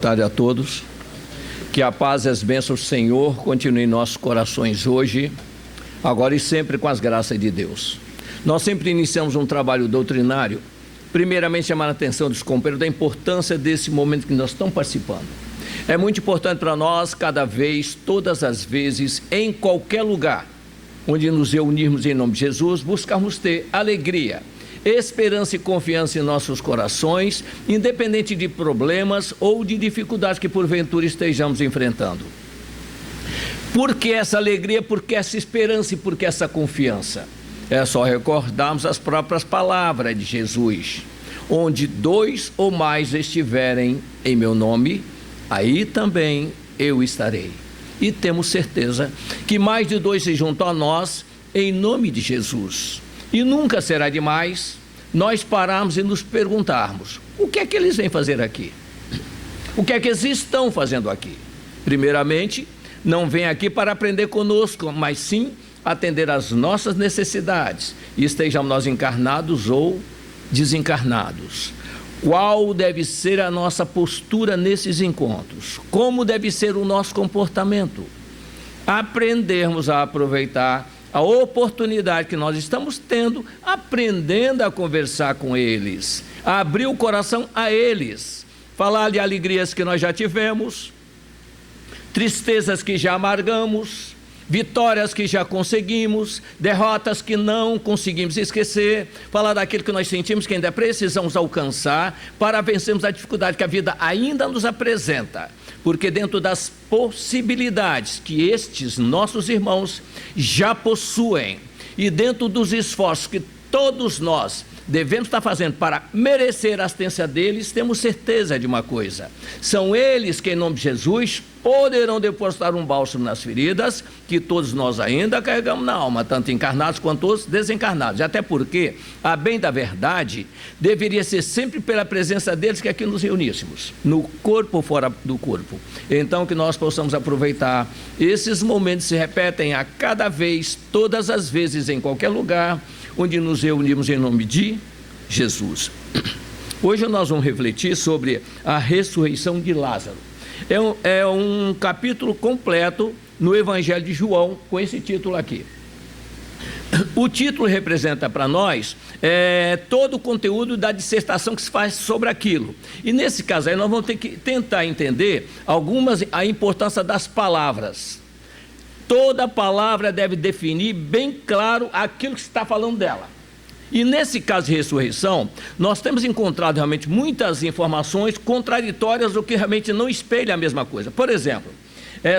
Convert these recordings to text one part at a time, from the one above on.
Boa tarde a todos. Que a paz e as bênçãos do Senhor continuem em nossos corações hoje, agora e sempre, com as graças de Deus. Nós sempre iniciamos um trabalho doutrinário, primeiramente chamando a atenção dos companheiros da importância desse momento que nós estamos participando. É muito importante para nós, cada vez, todas as vezes, em qualquer lugar onde nos reunirmos em nome de Jesus, buscarmos ter alegria, esperança e confiança em nossos corações, independente de problemas ou de dificuldades que porventura estejamos enfrentando. Por que essa alegria, por que essa esperança e por que essa confiança? É só recordarmos as próprias palavras de Jesus: onde 2 ou mais estiverem em meu nome, aí também eu estarei. E temos certeza que mais de 2 se juntam a nós em nome de Jesus. E nunca será demais nós pararmos e nos perguntarmos: o que é que eles vêm fazer aqui? O que é que eles estão fazendo aqui? Primeiramente, não vêm aqui para aprender conosco, mas sim atender às nossas necessidades, e estejamos nós encarnados ou desencarnados. Qual deve ser a nossa postura nesses encontros? Como deve ser o nosso comportamento? Aprendermos a aproveitar a oportunidade que nós estamos tendo, aprendendo a conversar com eles, a abrir o coração a eles, falar de alegrias que nós já tivemos, tristezas que já amargamos, vitórias que já conseguimos, derrotas que não conseguimos esquecer, falar daquilo que nós sentimos que ainda precisamos alcançar para vencermos a dificuldade que a vida ainda nos apresenta, porque dentro das possibilidades que estes nossos irmãos já possuem e dentro dos esforços que todos nós devemos estar fazendo para merecer a assistência deles, temos certeza de uma coisa: são eles que, em nome de Jesus, poderão depositar um bálsamo nas feridas que todos nós ainda carregamos na alma, tanto encarnados quanto os desencarnados. Até porque, a bem da verdade, deveria ser sempre pela presença deles que aqui nos reuníssemos, no corpo ou fora do corpo. Então, que nós possamos aproveitar esses momentos, se repetem a cada vez, todas as vezes, em qualquer lugar onde nos reunimos em nome de Jesus. Hoje nós vamos refletir sobre a ressurreição de Lázaro. É um capítulo completo no Evangelho de João, com esse título aqui. O título representa para nós todo o conteúdo da dissertação que se faz sobre aquilo. E nesse caso aí nós vamos ter que tentar entender a importância das palavras. Toda palavra deve definir bem claro aquilo que se está falando dela. E nesse caso de ressurreição, nós temos encontrado realmente muitas informações contraditórias, o que realmente não espelha a mesma coisa. Por exemplo,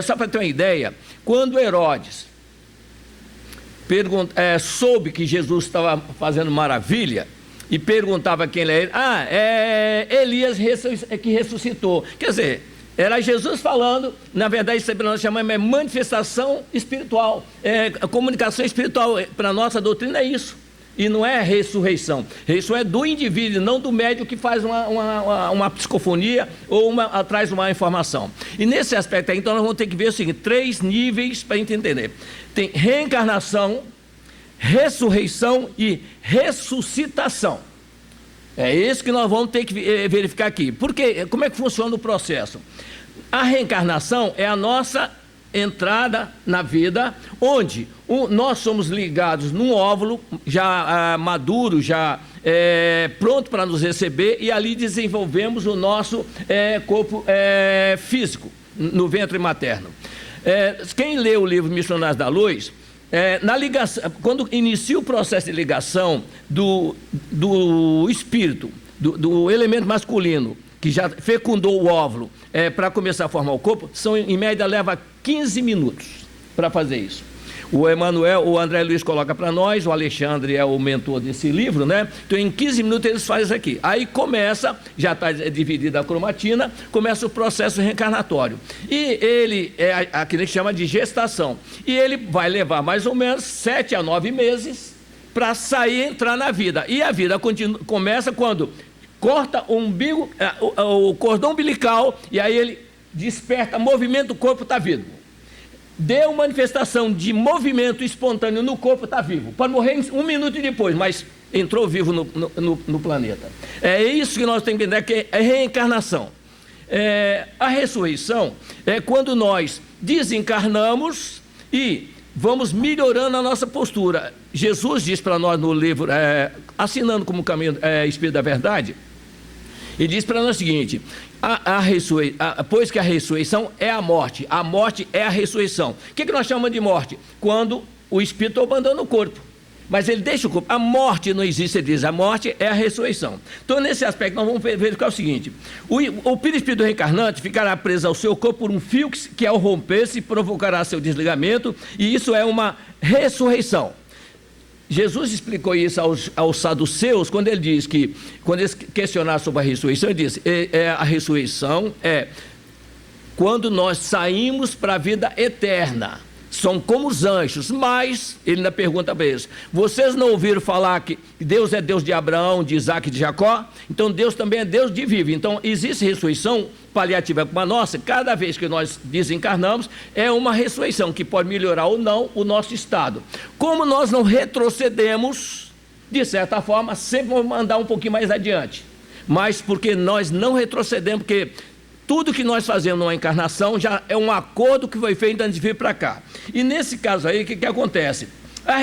só para ter uma ideia, quando Herodes soube que Jesus estava fazendo maravilha e perguntava quem ele era, é Elias que ressuscitou. Quer dizer, era Jesus falando, na verdade, isso nós chamamos de manifestação espiritual, comunicação espiritual. Para a nossa doutrina é isso, e não é ressurreição. Ressurreição é do indivíduo, não do médium que faz uma psicofonia ou traz uma informação. E nesse aspecto aí, então, nós vamos ter que ver o seguinte: 3 níveis para entender. Tem reencarnação, ressurreição e ressuscitação. É isso que nós vamos ter que verificar aqui. Porque, como é que funciona o processo? A reencarnação é a nossa entrada na vida, onde nós somos ligados num óvulo já maduro, já pronto para nos receber, e ali desenvolvemos o nosso corpo físico, no ventre materno. Quem lê o livro Missionários da Luz, na ligação, quando inicia o processo de ligação do espírito, do elemento masculino, que já fecundou o óvulo, para começar a formar o corpo, em média leva 15 minutos para fazer isso. O André Luiz coloca para nós, o Alexandre é o mentor desse livro, né? Então em 15 minutos eles fazem isso aqui. Aí começa, já está dividida a cromatina, começa o processo reencarnatório. E ele aquilo que chama de gestação. E ele vai levar mais ou menos 7 a 9 meses para sair e entrar na vida. E a vida começa quando corta o umbigo, o cordão umbilical, e aí ele desperta, movimento do corpo, está vivo. Deu manifestação de movimento espontâneo no corpo, está vivo. Pode morrer 1 minuto depois, mas entrou vivo no planeta. É isso que nós temos que entender, que é reencarnação. A ressurreição é quando nós desencarnamos e vamos melhorando a nossa postura. Jesus diz para nós no livro, Assinando como Caminho, Espírito da Verdade, e diz para nós o seguinte: pois que a ressurreição é a morte é a ressurreição. O que nós chamamos de morte? Quando o espírito abandona o corpo, mas ele deixa o corpo. A morte não existe, ele diz, a morte é a ressurreição. Então, nesse aspecto, nós vamos verificar o seguinte: o perispírito reencarnante ficará preso ao seu corpo por um fio que ao romper-se provocará seu desligamento, e isso é uma ressurreição. Jesus explicou isso aos saduceus, quando ele diz que, quando eles questionaram sobre a ressurreição, ele disse: a ressurreição é quando nós saímos para a vida eterna. São como os anjos, mas ele ainda pergunta para eles: vocês não ouviram falar que Deus é Deus de Abraão, de Isaac e de Jacó? Então Deus também é Deus de vivo. Então existe ressurreição paliativa como a nossa. Cada vez que nós desencarnamos, é uma ressurreição que pode melhorar ou não o nosso estado. Como nós não retrocedemos, de certa forma, sempre vamos andar um pouquinho mais adiante, mas porque nós não retrocedemos, porque tudo que nós fazemos numa encarnação já é um acordo que foi feito antes de vir para cá. E nesse caso aí, o que acontece? A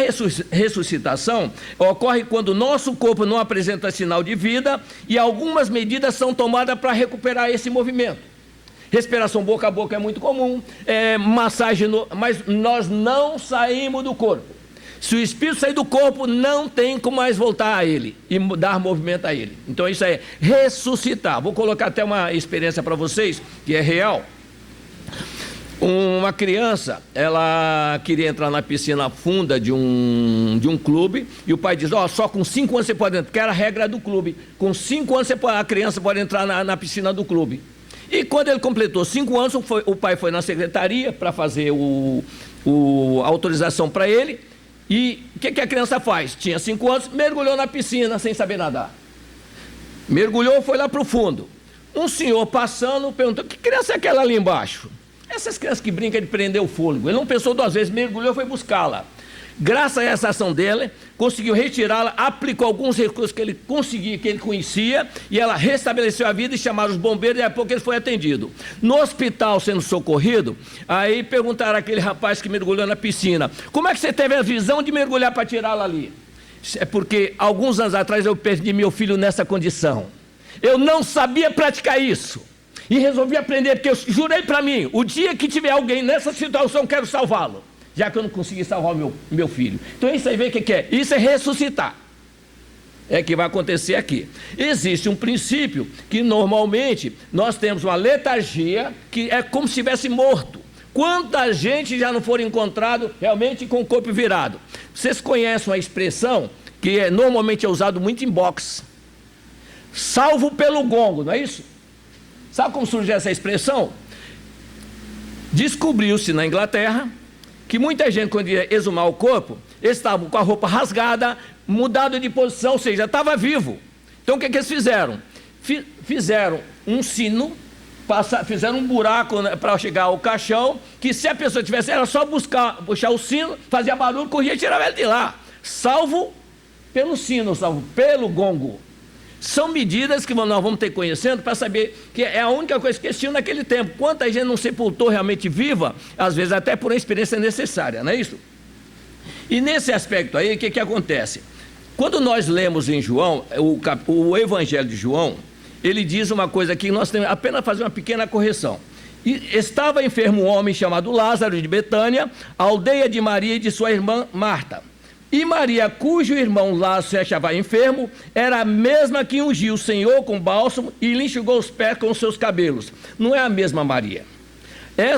ressuscitação ocorre quando o nosso corpo não apresenta sinal de vida e algumas medidas são tomadas para recuperar esse movimento. Respiração boca a boca é muito comum, massagem, mas nós não saímos do corpo. Se o espírito sair do corpo, não tem como mais voltar a ele e dar movimento a ele. Então isso é ressuscitar. Vou colocar até uma experiência para vocês, que é real. Uma criança, ela queria entrar na piscina funda de um clube, e o pai diz: só com 5 anos você pode entrar, porque era a regra do clube. Com 5 anos a criança pode entrar na piscina do clube. E quando ele completou 5 anos, o pai foi na secretaria para fazer a autorização para ele. E o que a criança faz? Tinha 5 anos, mergulhou na piscina sem saber nadar. Mergulhou, foi lá para o fundo. Um senhor passando perguntou: que criança é aquela ali embaixo? Essas crianças que brincam de prender o fôlego. Ele não pensou 2 vezes, mergulhou e foi buscá-la. Graças a essa ação dele, conseguiu retirá-la, aplicou alguns recursos que ele conseguia, que ele conhecia, e ela restabeleceu a vida e chamaram os bombeiros, e a pouco ele foi atendido. No hospital, sendo socorrido, aí perguntaram àquele rapaz que mergulhou na piscina: como é que você teve a visão de mergulhar para tirá-la ali? É porque alguns anos atrás eu perdi meu filho nessa condição. Eu não sabia praticar isso. E resolvi aprender, porque eu jurei para mim: o dia que tiver alguém nessa situação, quero salvá-lo, já que eu não consegui salvar o meu filho. Então isso aí, vê o que é? Isso é ressuscitar. É que vai acontecer aqui. Existe um princípio que normalmente nós temos uma letargia, que é como se estivesse morto. Quanta gente já não for encontrado realmente com o corpo virado? Vocês conhecem uma expressão que normalmente é usado muito em boxe: salvo pelo gongo, não é isso? Sabe como surgiu essa expressão? Descobriu-se na Inglaterra que muita gente, quando ia exumar o corpo, estavam com a roupa rasgada, mudado de posição, ou seja, estava vivo. Então o que eles fizeram? Fizeram um sino, fizeram um buraco para chegar ao caixão, que se a pessoa tivesse, era só puxar o sino, fazia barulho, corria e tirava ele de lá. Salvo pelo sino, salvo pelo gongo. São medidas que nós vamos ter conhecendo para saber que é a única coisa que eles tinham naquele tempo. Quanta gente não sepultou realmente viva, às vezes até por uma experiência necessária, não é isso? E nesse aspecto aí, o que acontece? Quando nós lemos em João, o Evangelho de João, ele diz uma coisa que nós temos apenas fazer uma pequena correção. E estava enfermo um homem chamado Lázaro de Betânia, aldeia de Maria e de sua irmã Marta. E Maria, cujo irmão Lázaro se achava enfermo, era a mesma que ungiu o Senhor com bálsamo e lhe enxugou os pés com os seus cabelos. Não é a mesma Maria.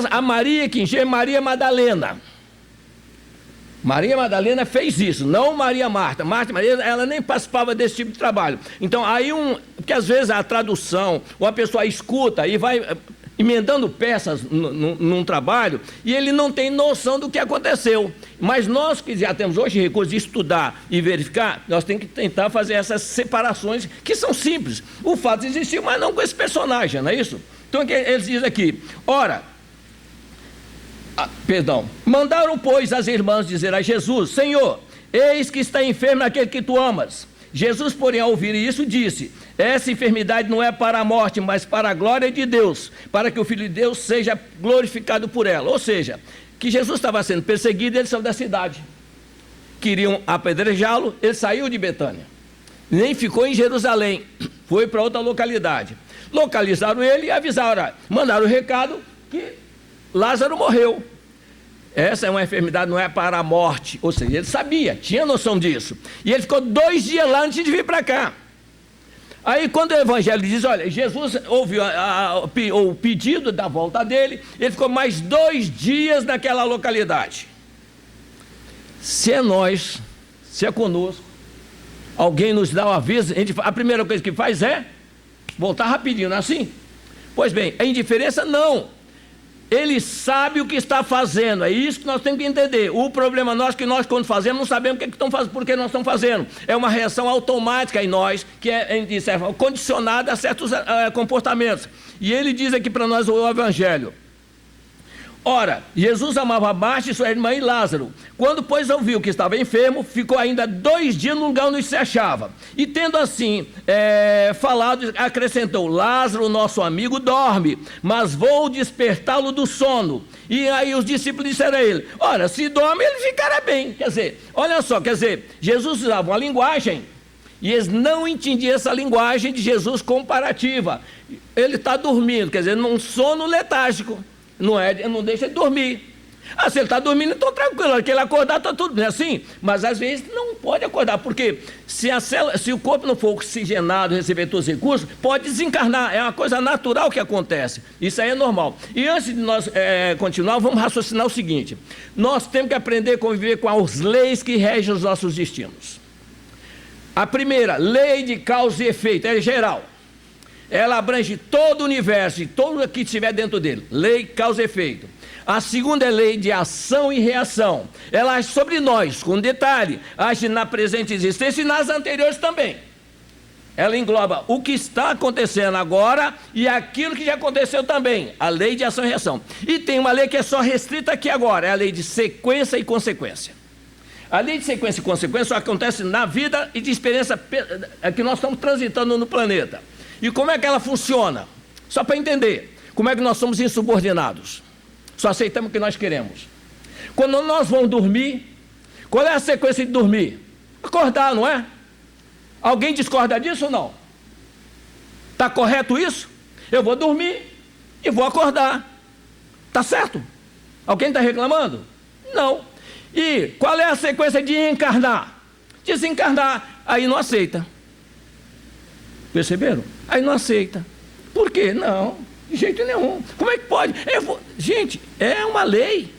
A Maria que ungiu é Maria Madalena. Maria Madalena fez isso, não Maria Marta. Maria, ela nem participava desse tipo de trabalho. Então, aí porque às vezes a tradução, uma pessoa escuta e vai emendando peças num trabalho, e ele não tem noção do que aconteceu. Mas nós que já temos hoje recursos de estudar e verificar, nós temos que tentar fazer essas separações que são simples. O fato existiu, mas não com esse personagem, não é isso? Então eles dizem aqui: ora, mandaram, pois, as irmãs dizer a Jesus: Senhor, eis que está enfermo aquele que tu amas. Jesus, porém, ao ouvir isso, disse: essa enfermidade não é para a morte, mas para a glória de Deus, para que o Filho de Deus seja glorificado por ela. Ou seja, que Jesus estava sendo perseguido, ele saiu da cidade. Queriam apedrejá-lo, ele saiu de Betânia. Nem ficou em Jerusalém, foi para outra localidade. Localizaram ele e avisaram, mandaram o recado que Lázaro morreu. Essa é uma enfermidade, não é para a morte. Ou seja, ele sabia, tinha noção disso. E ele ficou 2 dias lá antes de vir para cá. Aí quando o evangelho diz, olha, Jesus ouviu o pedido da volta dele, ele ficou mais 2 dias naquela localidade. Se é nós, se é conosco, alguém nos dá o aviso, a primeira coisa que faz é voltar rapidinho, não é assim? Pois bem, a indiferença não. Ele sabe o que está fazendo, é isso que nós temos que entender. O problema nosso é que nós, quando fazemos, não sabemos o que estão fazendo, por que nós estamos fazendo. É uma reação automática em nós, que é condicionada a certos comportamentos. E ele diz aqui para nós o evangelho. Ora, Jesus amava Marta e sua irmã e Lázaro. Quando, pois, ouviu que estava enfermo, ficou ainda 2 dias no lugar onde se achava. E tendo assim falado, acrescentou, Lázaro, nosso amigo, dorme, mas vou despertá-lo do sono. E aí os discípulos disseram a ele, ora, se dorme, ele ficará bem. Quer dizer, olha só, Jesus usava uma linguagem, e eles não entendiam essa linguagem de Jesus comparativa. Ele está dormindo, quer dizer, num sono letárgico. Não deixa ele dormir. Se ele está dormindo, então tranquilo, na hora que ele acordar, está tudo bem assim. Mas às vezes não pode acordar, porque se o corpo não for oxigenado, receber todos os recursos, pode desencarnar. É uma coisa natural que acontece. Isso aí é normal. E antes de nós continuar, vamos raciocinar o seguinte: nós temos que aprender a conviver com as leis que regem os nossos destinos. A primeira, lei de causa e efeito, é geral. Ela abrange todo o universo e todo o que estiver dentro dele. Lei, causa e efeito. A segunda é lei de ação e reação. Ela age sobre nós, com detalhe, age na presente existência e nas anteriores também. Ela engloba o que está acontecendo agora e aquilo que já aconteceu também. A lei de ação e reação. E tem uma lei que é só restrita aqui agora, é a lei de sequência e consequência. A lei de sequência e consequência só acontece na vida e de experiência que nós estamos transitando no planeta. E como é que ela funciona? Só para entender, como é que nós somos insubordinados? Só aceitamos o que nós queremos. Quando nós vamos dormir, qual é a sequência de dormir? Acordar, não é? Alguém discorda disso ou não? Está correto isso? Eu vou dormir e vou acordar. Está certo? Alguém está reclamando? Não. E qual é a sequência de encarnar? Desencarnar, aí não aceita. Perceberam? Aí não aceita. Por quê? Não, de jeito nenhum. Como é que pode? Gente, é uma lei.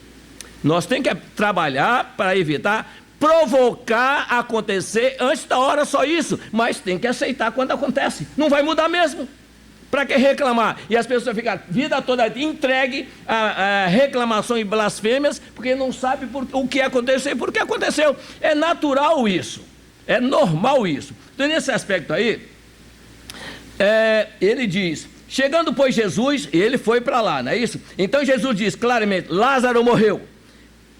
Nós temos que trabalhar para evitar provocar acontecer antes da hora, só isso. Mas tem que aceitar quando acontece. Não vai mudar mesmo. Para que reclamar? E as pessoas ficam a vida toda entregue a reclamação e blasfêmias, porque não sabe o que aconteceu e por que aconteceu. É natural isso. É normal isso. Então, nesse aspecto aí, ele diz, chegando pois Jesus, e ele foi para lá, não é isso? Então Jesus diz claramente, Lázaro morreu.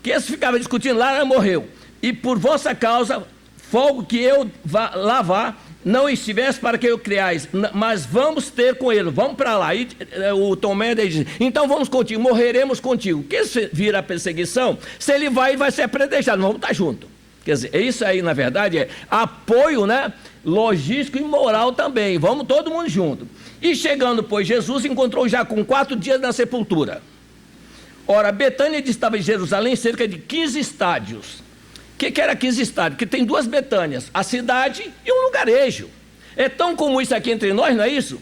Que eles ficavam discutindo, Lázaro morreu. E por vossa causa, fogo que eu lavar, não estivesse para que eu criais, mas vamos ter com ele, vamos para lá. E o Tomé diz, então vamos contigo, morreremos contigo. Que se vira a perseguição, se ele vai ser apredestado, vamos estar junto. Quer dizer, isso aí na verdade é apoio, né? Logístico e moral também, vamos todo mundo junto. E chegando, pois, Jesus encontrou já com 4 dias na sepultura. Ora, Betânia estava em Jerusalém cerca de 15 estádios. O que era 15 estádios? Porque tem 2 Betânias, a cidade e um lugarejo. É tão comum isso aqui entre nós, não é isso?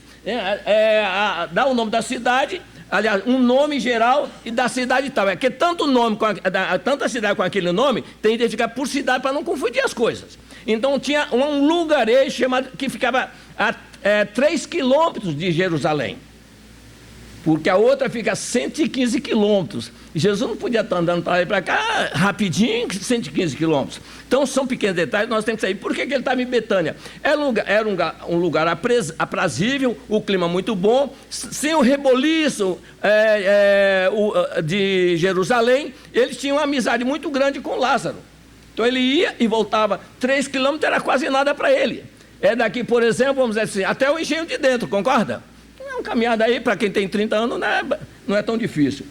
Dá o nome da cidade, aliás, um nome geral e da cidade e tal. É que tanto nome, tanta cidade com aquele nome, tem que identificar por cidade para não confundir as coisas. Então tinha um lugarejo que ficava a 3 quilômetros de Jerusalém, porque a outra fica a 115 quilômetros. Jesus não podia estar andando para lá e para cá rapidinho, 115 quilômetros. Então são pequenos detalhes, nós temos que saber. Por que ele estava em Betânia? Era um lugar aprazível, o clima muito bom, sem o reboliço de Jerusalém. Eles tinham uma amizade muito grande com Lázaro. Então ele ia e voltava 3 quilômetros, era quase nada para ele. É daqui, por exemplo, vamos dizer assim, até o Engenho de Dentro, concorda? É uma caminhada aí, para quem tem 30 anos, não é tão difícil.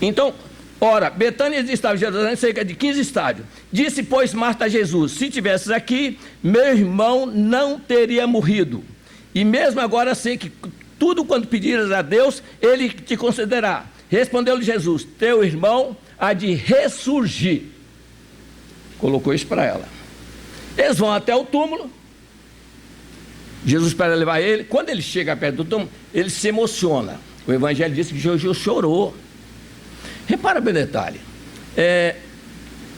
Então, ora, Betânia estava em Jerusalém, cerca de 15 estádios. Disse, pois, Marta a Jesus, se tivesses aqui, meu irmão não teria morrido. E mesmo agora sei que tudo quanto pedires a Deus, Ele te concederá. Respondeu-lhe Jesus, teu irmão há de ressurgir. Colocou isso para ela. Eles vão até o túmulo. Jesus espera levar ele. Quando ele chega perto do túmulo, ele se emociona. O Evangelho diz que Jesus chorou. Repara bem o detalhe.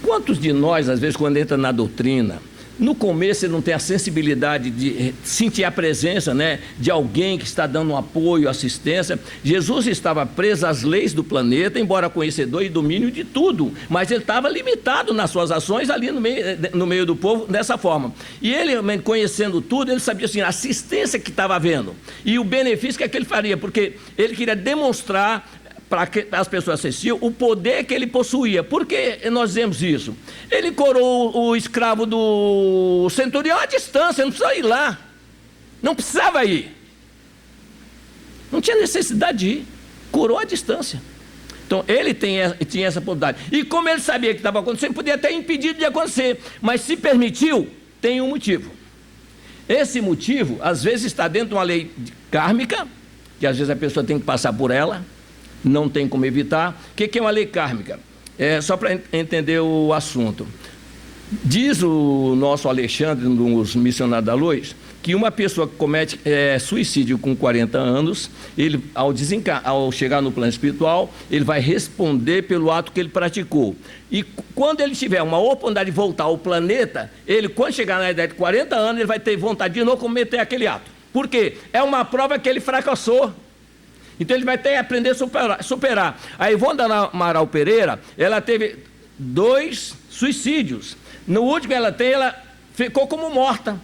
Quantos de nós, às vezes, quando entra na doutrina, no começo ele não tem a sensibilidade de sentir a presença, né, de alguém que está dando um apoio, assistência. Jesus estava preso às leis do planeta, embora conhecedor e domínio de tudo, mas ele estava limitado nas suas ações ali no meio do povo, dessa forma. E ele, conhecendo tudo, ele sabia assim, a assistência que estava havendo e o benefício que ele faria, porque ele queria demonstrar para que as pessoas assistiam o poder que ele possuía. Por que nós dizemos isso? Ele curou o escravo do centurião à distância, não precisava ir lá. Não precisava ir. Não tinha necessidade de ir. Curou à distância. Então, ele tinha essa possibilidade. E como ele sabia que estava acontecendo, podia até impedir de acontecer. Mas se permitiu, tem um motivo. Esse motivo, às vezes, está dentro de uma lei kármica, que às vezes a pessoa tem que passar por ela, não tem como evitar. O que é uma lei kármica? Só para entender o assunto. Diz o nosso Alexandre, um dos missionários da luz, que uma pessoa que comete suicídio com 40 anos, ele, ao chegar no plano espiritual, ele vai responder pelo ato que ele praticou. E quando ele tiver uma oportunidade de voltar ao planeta, ele, quando chegar na idade de 40 anos, ele vai ter vontade de não cometer aquele ato. Por quê? É uma prova que ele fracassou. Então ele vai ter que aprender a superar. A Ivone Amaral Pereira, ela teve 2 suicídios. No último ela ficou como morta.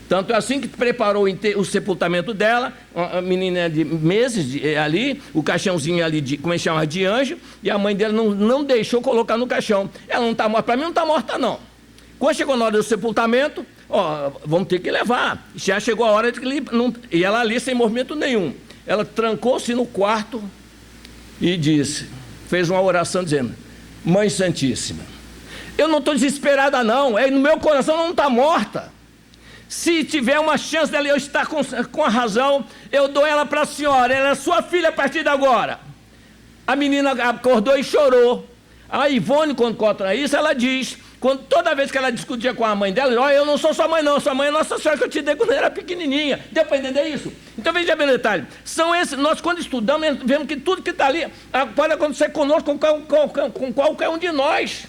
Tanto é assim que preparou o sepultamento dela, a menina de meses ali, o caixãozinho ali, como é que chama, de anjo, e a mãe dela não deixou colocar no caixão. Ela não está morta, para mim não está morta não. Quando chegou na hora do sepultamento, vamos ter que levar. Já chegou a hora de que e ela ali sem movimento nenhum. Ela trancou-se no quarto e fez uma oração dizendo, Mãe Santíssima, eu não estou desesperada não, no meu coração não está morta. Se tiver uma chance dela eu estar com a razão, eu dou ela para a senhora, ela é sua filha a partir de agora. A menina acordou e chorou. A Ivone, quando conta isso, ela diz, toda vez que ela discutia com a mãe dela, eu não sou sua mãe não, sua mãe é Nossa Senhora que eu te dei quando era pequenininha. Deu para entender isso? Então veja bem o detalhe, nós quando estudamos, vemos que tudo que está ali pode acontecer conosco, com qualquer um de nós.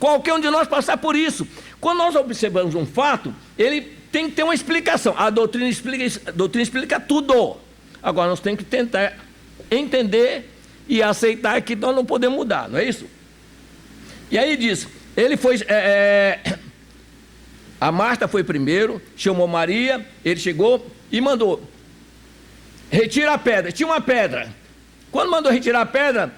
Qualquer um de nós passar por isso. Quando nós observamos um fato, ele tem que ter uma explicação. A doutrina explica tudo. Agora nós temos que tentar entender e aceitar que nós não podemos mudar, não é isso? E aí diz, ele foi, a Marta foi primeiro, chamou Maria, ele chegou e mandou, retira a pedra, tinha uma pedra. Quando mandou retirar a pedra,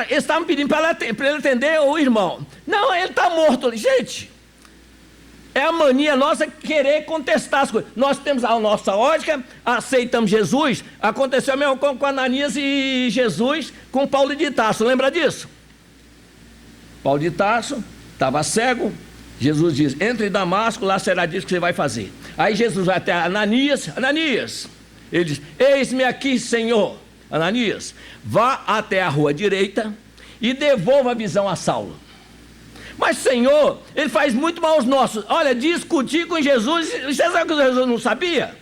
eles estavam pedindo para ele atender o irmão. Não, ele está morto. Gente, é a mania nossa querer contestar as coisas. Nós temos a nossa ótica, aceitamos Jesus. Aconteceu a mesma coisa com Ananias e Jesus, com Paulo de Tarso. Lembra disso? Paulo de Tarso estava cego. Jesus diz, entre em Damasco, lá será disso que você vai fazer. Aí Jesus vai até Ananias. Ananias, ele diz, eis-me aqui, Senhor. Ananias, vá até a rua direita e devolva a visão a Saulo. Mas Senhor, ele faz muito mal aos nossos. Olha, discutir com Jesus, você sabe que Jesus não sabia?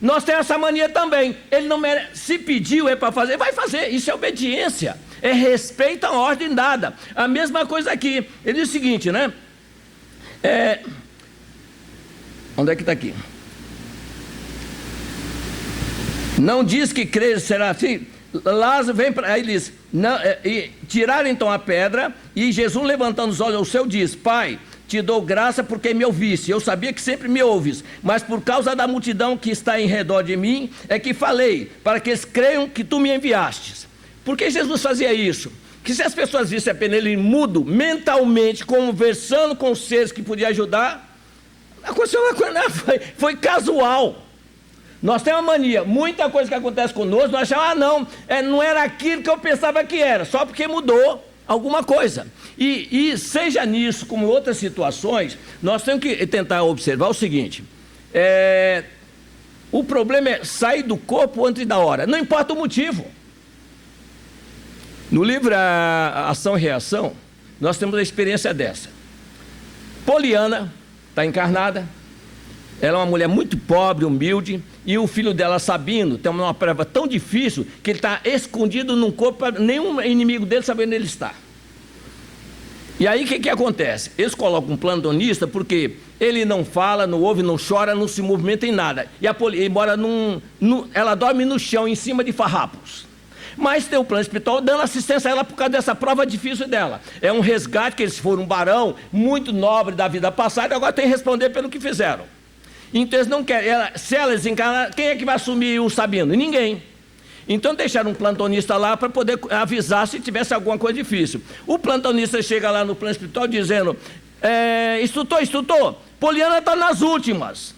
Nós temos essa mania também. Ele não merece, se pediu para fazer, vai fazer. Isso é obediência, é respeito à ordem dada. A mesma coisa aqui. Ele diz o seguinte, né? Onde é que está aqui? Não diz que crer será assim. Lázaro vem para aí, ele diz, tiraram então a pedra, e Jesus, levantando os olhos ao céu, diz, Pai, te dou graça porque me ouviste. Eu sabia que sempre me ouves, mas por causa da multidão que está em redor de mim, é que falei, para que eles creiam que tu me enviastes. Por que Jesus fazia isso? Que se as pessoas vissem apenas ele mudo, mentalmente, conversando com os seres que podia ajudar, Aconteceu uma coisa, foi casual. Nós temos uma mania, muita coisa que acontece conosco, nós achamos, não era aquilo que eu pensava que era, só porque mudou alguma coisa. E seja nisso, como em outras situações, nós temos que tentar observar o seguinte, o problema é sair do corpo antes da hora, não importa o motivo. No livro Ação e Reação, nós temos a experiência dessa. Poliana está encarnada, ela é uma mulher muito pobre, humilde, e o filho dela, Sabino, tem uma prova tão difícil que ele está escondido num corpo, nenhum inimigo dele sabendo onde ele está. E aí o que acontece? Eles colocam um plantonista porque ele não fala, não ouve, não chora, não se movimenta em nada. E ele mora ela dorme no chão, em cima de farrapos. Mas tem o plano espiritual dando assistência a ela por causa dessa prova difícil dela. É um resgate, que eles foram um barão muito nobre da vida passada, agora tem que responder pelo que fizeram. Então eles não querem, se ela desencarnar, quem é que vai assumir o Sabino? Ninguém. Então deixaram um plantonista lá para poder avisar se tivesse alguma coisa difícil. O plantonista chega lá no plano espiritual dizendo, instrutor, Poliana está nas últimas.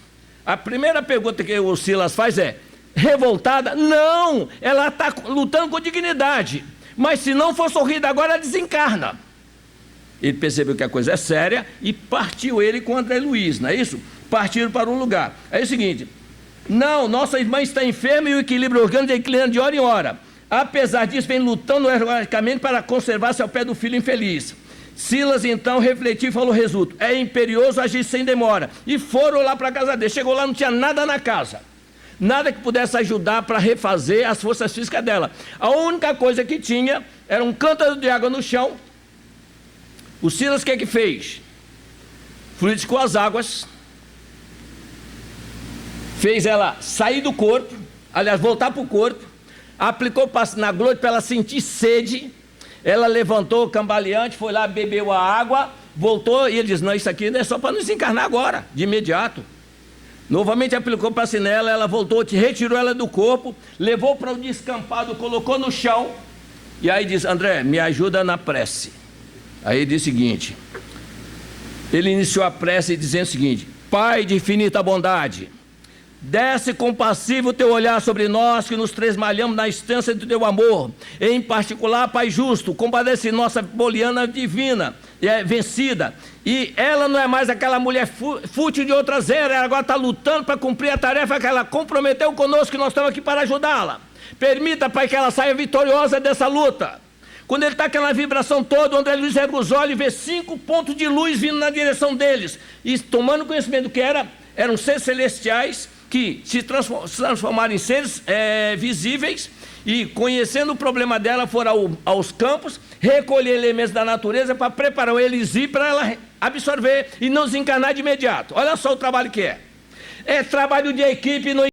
A primeira pergunta que o Silas faz é, revoltada? Não, ela está lutando com dignidade, mas se não for sorrida agora, ela desencarna. Ele percebeu que a coisa é séria e partiu ele com André Luiz, não é isso? Partiram para um lugar. É o seguinte, não, nossa irmã está enferma e o equilíbrio orgânico é declinando de hora em hora. Apesar disso, vem lutando heroicamente para conservar-se ao pé do filho infeliz. Silas então refletiu e falou, resulta, é imperioso agir sem demora. E foram lá para a casa dele. Chegou lá, não tinha nada na casa. Nada que pudesse ajudar para refazer as forças físicas dela. A única coisa que tinha era um cântaro de água no chão. O Silas o que fez? Fluidificou as águas, fez ela sair do corpo, aliás, voltar para o corpo, aplicou na glote para ela sentir sede, ela levantou cambaleante, foi lá, bebeu a água, voltou e ele disse, não, isso aqui não é só para nos encarnar agora, de imediato. Novamente aplicou para nela, ela voltou, retirou ela do corpo, levou para o descampado, colocou no chão, e aí disse, André, me ajuda na prece. Aí ele disse o seguinte, ele iniciou a prece dizendo o seguinte, Pai de infinita bondade, desce compassivo o teu olhar sobre nós que nos tresmalhamos na instância do teu amor, em particular, Pai justo, compadece nossa Poliana divina, vencida, e ela não é mais aquela mulher fútil de outras eras, ela agora está lutando para cumprir a tarefa que ela comprometeu conosco, que nós estamos aqui para ajudá-la. Permita, Pai, que ela saia vitoriosa dessa luta. Quando ele está com aquela vibração toda, o André Luiz ergue os olhos e vê 5 pontos de luz vindo na direção deles, e tomando conhecimento do que eram seres celestiais, que se transformaram em seres visíveis, e conhecendo o problema dela, foram aos campos, recolher elementos da natureza para preparar o Elisi para ela absorver e não desencarnar de imediato. Olha só o trabalho que é. É trabalho de equipe, não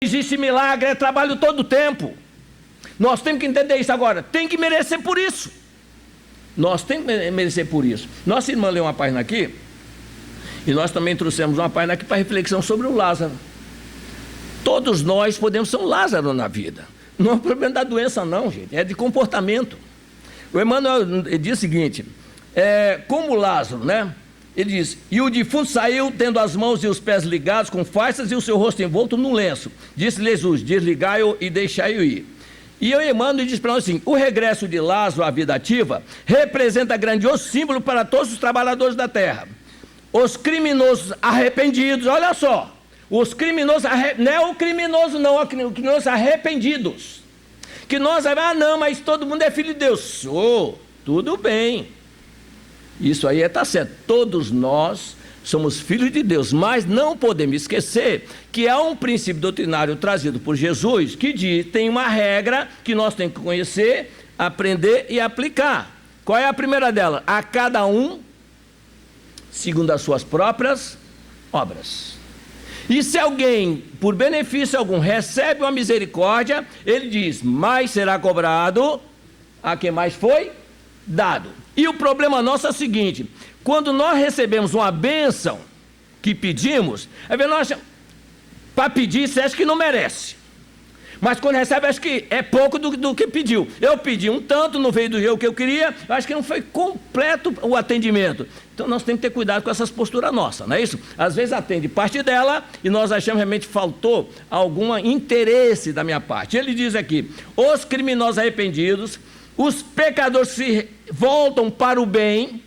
existe milagre, é trabalho todo o tempo. Nós temos que entender isso agora, tem que merecer por isso. Nós temos que merecer por isso. Nossa irmã leu uma página aqui, e nós também trouxemos uma página aqui para reflexão sobre o Lázaro. Todos nós podemos ser um Lázaro na vida. Não é um problema da doença não, gente, é de comportamento. O Emmanuel diz o seguinte, como Lázaro, né? Ele diz, e o defunto saiu tendo as mãos e os pés ligados com faixas e o seu rosto envolto num lenço. Disse Jesus, desligai-o e deixai-o ir. E o Emmanuel diz para nós assim, o regresso de Lázaro à vida ativa representa grandioso símbolo para todos os trabalhadores da terra. Os criminosos arrependidos, olha só, os criminosos, não é o criminoso não, os criminosos arrependidos. Que nós, não, mas todo mundo é filho de Deus. Tudo bem. Isso aí está certo, todos nós somos filhos de Deus, mas não podemos esquecer que há um princípio doutrinário trazido por Jesus que diz, tem uma regra que nós temos que conhecer, aprender e aplicar. Qual é a primeira dela? A cada um segundo as suas próprias obras. E se alguém, por benefício algum, recebe uma misericórdia, ele diz, mais será cobrado a quem mais foi dado. E o problema nosso é o seguinte, quando nós recebemos uma bênção que pedimos, para pedir você acha que não merece. Mas quando recebe, acho que é pouco do que pediu. Eu pedi um tanto, não veio do jeito que eu queria, acho que não foi completo o atendimento. Então nós temos que ter cuidado com essas posturas nossas, não é isso? Às vezes atende parte dela e nós achamos realmente faltou algum interesse da minha parte. Ele diz aqui, os criminosos arrependidos, os pecadores se voltam para o bem,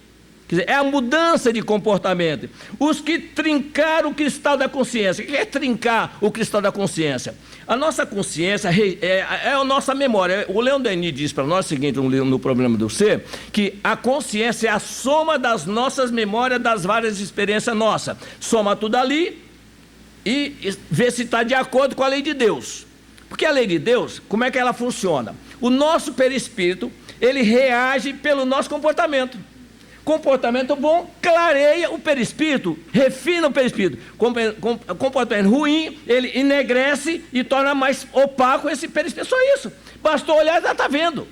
quer dizer, é a mudança de comportamento. Os que trincaram o cristal da consciência. O que é trincar o cristal da consciência? A nossa consciência é a nossa memória. O Leon Denis diz para nós o seguinte, no Problema do Ser, que a consciência é a soma das nossas memórias, das várias experiências nossas. Soma tudo ali e vê se está de acordo com a lei de Deus. Porque a lei de Deus, como é que ela funciona? O nosso perispírito, ele reage pelo nosso comportamento. Comportamento bom clareia o perispírito, refina o perispírito. Comportamento ruim, ele enegrece e torna mais opaco esse perispírito. Só isso. Bastou olhar e já está vendo.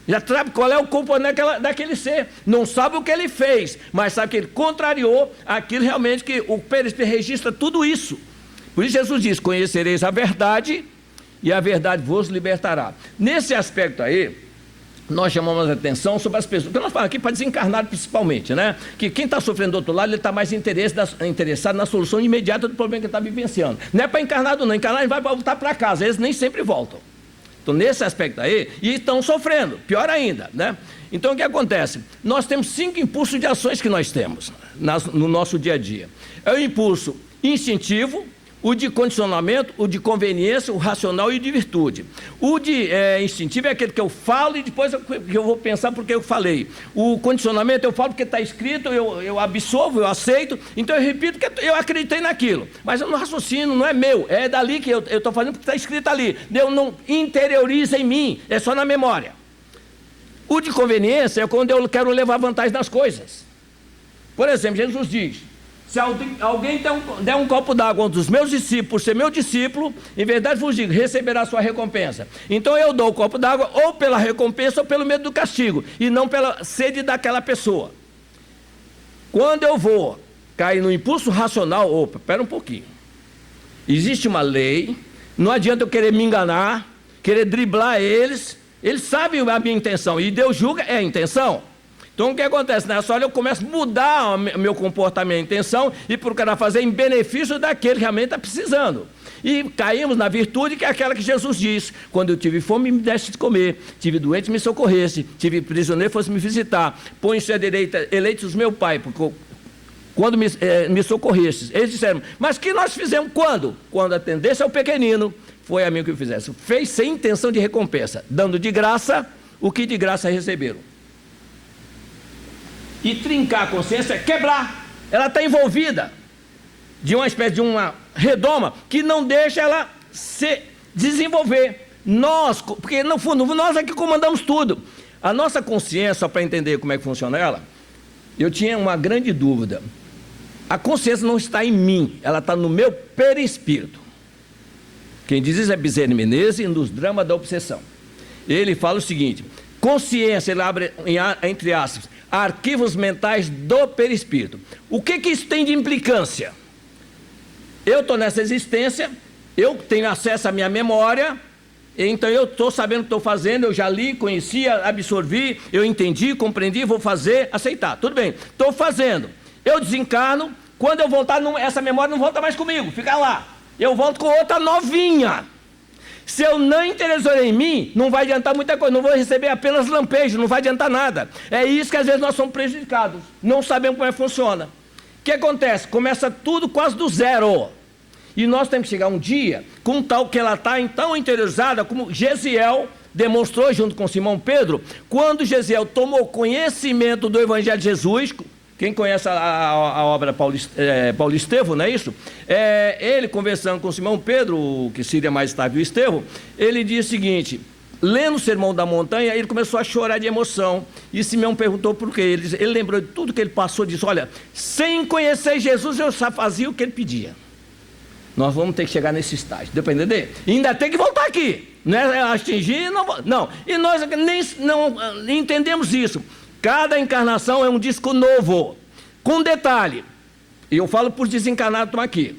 Já sabe qual é o comportamento daquele ser. Não sabe o que ele fez, mas sabe que ele contrariou aquilo realmente que o perispírito registra tudo isso. Por isso Jesus diz, conhecereis a verdade e a verdade vos libertará. Nesse aspecto aí, nós chamamos a atenção sobre as pessoas, porque nós falamos aqui para desencarnado principalmente, né? Que quem está sofrendo do outro lado, ele está mais interessado na solução imediata do problema que ele está vivenciando. Não é para encarnado não, encarnado ele vai voltar para casa, eles nem sempre voltam. Então nesse aspecto aí, e estão sofrendo, pior ainda, né? Então o que acontece? Nós temos 5 impulsos de ações que nós temos no nosso dia a dia. É o impulso instintivo, o de condicionamento, o de conveniência, o racional e o de virtude. O de instintivo é aquele que eu falo e depois eu vou pensar porque eu falei. O condicionamento eu falo porque está escrito, eu absorvo, eu aceito, então eu repito porque eu acreditei naquilo. Mas eu não raciocino, não é meu, é dali que eu estou fazendo porque está escrito ali. Eu não interiorizo em mim, é só na memória. O de conveniência é quando eu quero levar vantagem nas coisas. Por exemplo, Jesus diz, se alguém der um copo d'água a um dos meus discípulos, por ser meu discípulo, em verdade vos digo, receberá a sua recompensa. Então eu dou o copo d'água ou pela recompensa ou pelo medo do castigo, e não pela sede daquela pessoa. Quando eu vou cair no impulso racional, opa, espera um pouquinho. Existe uma lei, não adianta eu querer me enganar, querer driblar eles sabem a minha intenção, e Deus julga a intenção. Então o que acontece? Nessa hora eu começo a mudar o meu comportamento, a intenção, e procurar fazer em benefício daquele que realmente está precisando. E caímos na virtude que é aquela que Jesus diz, quando eu tive fome me deste de comer, tive doente me socorreste, tive prisioneiro fosse me visitar, põe-se à direita eleitos do meu Pai, porque quando me socorrestes. Eles disseram, mas que nós fizemos quando? Quando atendesse ao pequenino, foi a mim que eu fizesse. Fez sem intenção de recompensa, dando de graça o que de graça receberam. E trincar a consciência é quebrar. Ela está envolvida de uma espécie de uma redoma que não deixa ela se desenvolver. Nós, porque no fundo, nós é que comandamos tudo. A nossa consciência, só para entender como é que funciona ela, eu tinha uma grande dúvida. A consciência não está em mim, ela está no meu perispírito. Quem diz isso é Bezerra de Menezes, nos Dramas da Obsessão. Ele fala o seguinte, consciência, ele abre entre aspas, arquivos mentais do perispírito. O que isso tem de implicância? Eu estou nessa existência, eu tenho acesso à minha memória, então eu estou sabendo o que estou fazendo, eu já li, conhecia, absorvi, eu entendi, compreendi, vou fazer, aceitar. Tudo bem, estou fazendo. Eu desencarno, quando eu voltar, essa memória não volta mais comigo, fica lá. Eu volto com outra novinha. Se eu não interiorizar em mim, não vai adiantar muita coisa, não vou receber apenas lampejo, não vai adiantar nada. É isso que às vezes nós somos prejudicados, não sabemos como é que funciona. O que acontece? Começa tudo quase do zero. E nós temos que chegar um dia com tal que ela está tão interiorizada, como Gesiel demonstrou junto com Simão Pedro, quando Gesiel tomou conhecimento do Evangelho de Jesus. Quem conhece a obra Paulo Estevão, não é isso? Ele conversando com Simão Pedro, que seria mais tarde o Estevão, ele diz o seguinte, lendo o Sermão da Montanha, ele começou a chorar de emoção, e Simão perguntou por quê, ele lembrou de tudo que ele passou, disse, olha, sem conhecer Jesus eu só fazia o que ele pedia. Nós vamos ter que chegar nesse estágio, deu para entender? E ainda tem que voltar aqui, não é atingir, não. E nós não entendemos isso. Cada encarnação é um disco novo, com detalhe, e eu falo por desencarnado, estão aqui.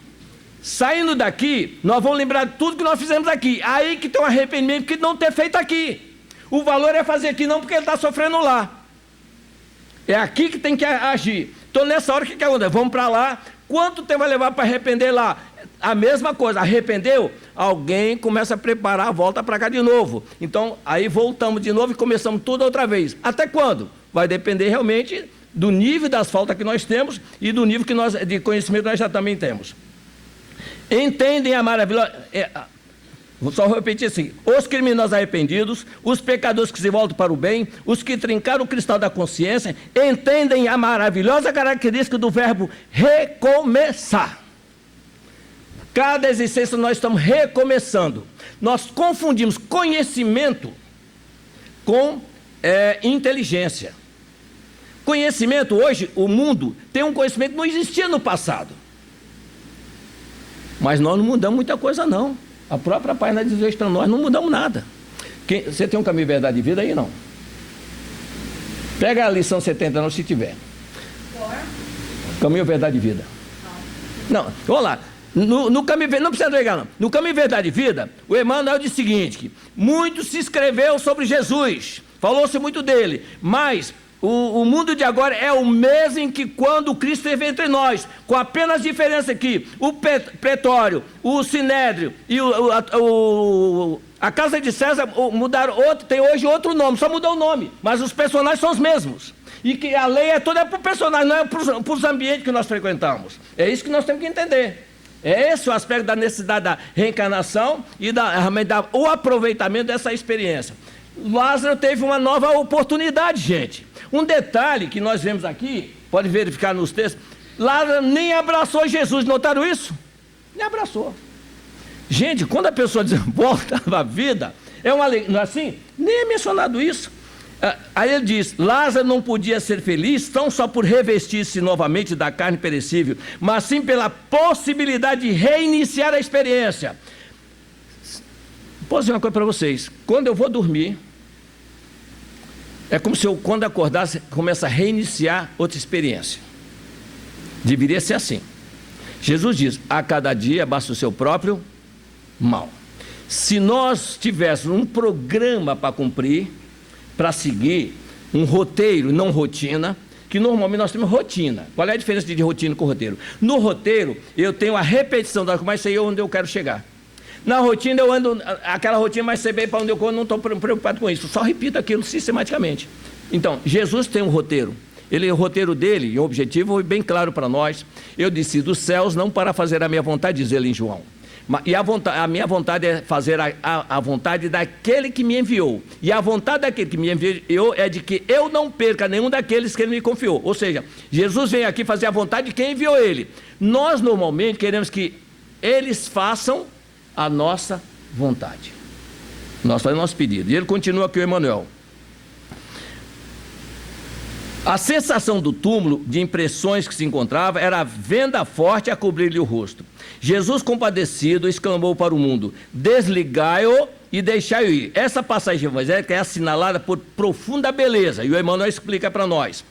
Saindo daqui, nós vamos lembrar de tudo que nós fizemos aqui. Aí que tem um arrependimento que não ter feito aqui. O valor é fazer aqui não porque ele está sofrendo lá. É aqui que tem que agir. Então nessa hora o que acontece? Vamos para lá. Quanto tempo vai levar para arrepender lá? A mesma coisa, arrependeu? Alguém começa a preparar a volta para cá de novo. Então aí voltamos de novo e começamos tudo outra vez. Até quando? Vai depender realmente do nível das faltas que nós temos e do nível de conhecimento que nós já também temos. Entendem a maravilhosa... Vou só repetir assim: os criminosos arrependidos, os pecadores que se voltam para o bem, os que trincaram o cristal da consciência, entendem a maravilhosa característica do verbo recomeçar. Cada existência nós estamos recomeçando. Nós confundimos conhecimento com inteligência. Conhecimento, hoje, o mundo tem um conhecimento que não existia no passado. Mas nós não mudamos muita coisa, não. A própria página diz isso para nós, não mudamos nada. Você tem um caminho, verdade e vida aí, não? Pega a lição 79, se tiver. Caminho, verdade e vida. Não, vamos lá. No caminho, não precisa entregar, não. No caminho, verdade e vida, o Emmanuel diz o seguinte: que muito se escreveu sobre Jesus, falou-se muito dele, mas o mundo de agora é o mesmo em que quando Cristo esteve entre nós, com apenas diferença aqui: o pretório, o sinédrio e a casa de César mudaram, tem hoje outro nome, só mudou o nome, mas os personagens são os mesmos. E que a lei toda é para o personagem, não é para os ambientes que nós frequentamos. É isso que nós temos que entender. É esse o aspecto da necessidade da reencarnação e o aproveitamento dessa experiência. Lázaro teve uma nova oportunidade, gente. Um detalhe que nós vemos aqui, pode verificar nos textos: Lázaro nem abraçou Jesus, notaram isso? Nem abraçou. Gente, quando a pessoa diz volta à vida, é uma alegria, não é assim? Nem é mencionado isso. Aí ele diz: Lázaro não podia ser feliz tão só por revestir-se novamente da carne perecível, mas sim pela possibilidade de reiniciar a experiência. Posso dizer uma coisa para vocês: quando eu vou dormir, é como se eu, quando acordasse, começasse a reiniciar outra experiência. Deveria ser assim. Jesus diz: a cada dia basta o seu próprio mal. Se nós tivéssemos um programa para cumprir, para seguir, um roteiro, não rotina, que normalmente nós temos rotina. Qual é a diferença de rotina com roteiro? No roteiro, eu tenho a repetição da coisa, mas sei onde eu quero chegar. Na rotina, eu ando aquela rotina, mas sei bem para onde eu vou, não estou preocupado com isso. Só repito aquilo sistematicamente. Então, Jesus tem um roteiro. O roteiro dele, e o objetivo foi bem claro para nós: eu desci dos céus não para fazer a minha vontade, diz ele em João. E a minha vontade é fazer a vontade daquele que me enviou. E a vontade daquele que me enviou é de que eu não perca nenhum daqueles que ele me confiou. Ou seja, Jesus vem aqui fazer a vontade de quem enviou ele. Nós normalmente queremos que eles façam a nossa vontade. Nós fazemos nosso pedido. E ele continua aqui, o Emmanuel: a sensação do túmulo, de impressões que se encontrava, era a venda forte a cobrir-lhe o rosto. Jesus, compadecido, exclamou para o mundo: desligai-o e deixai-o ir. Essa passagem evangélica é assinalada por profunda beleza, e o Emmanuel explica para nós: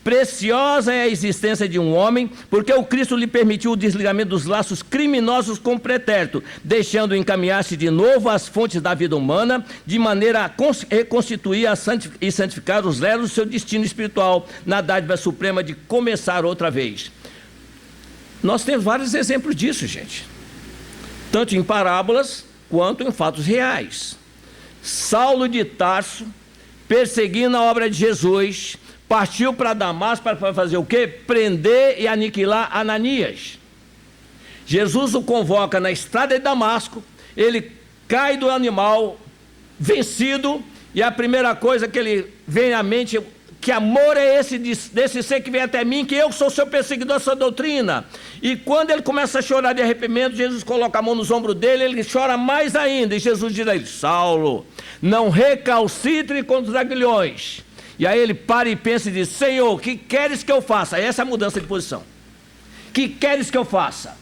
preciosa é a existência de um homem, porque o Cristo lhe permitiu o desligamento dos laços criminosos com o pretérito, deixando encaminhar-se de novo às fontes da vida humana, de maneira a reconstituir e santificar os elos do seu destino espiritual, na dádiva suprema de começar outra vez. Nós temos vários exemplos disso, gente, tanto em parábolas quanto em fatos reais. Saulo de Tarso, perseguindo a obra de Jesus, partiu para Damasco para fazer o quê? Prender e aniquilar Ananias. Jesus o convoca na estrada de Damasco, ele cai do animal, vencido, e a primeira coisa que ele vem à mente: que amor é esse desse ser que vem até mim, que eu sou seu perseguidor, sua doutrina. E quando ele começa a chorar de arrependimento, Jesus coloca a mão nos ombros dele, ele chora mais ainda, e Jesus diz a ele: Saulo, não recalcitre contra os aguilhões. E aí ele para e pensa e diz: Senhor, o que queres que eu faça? Essa é a mudança de posição. O que queres que eu faça?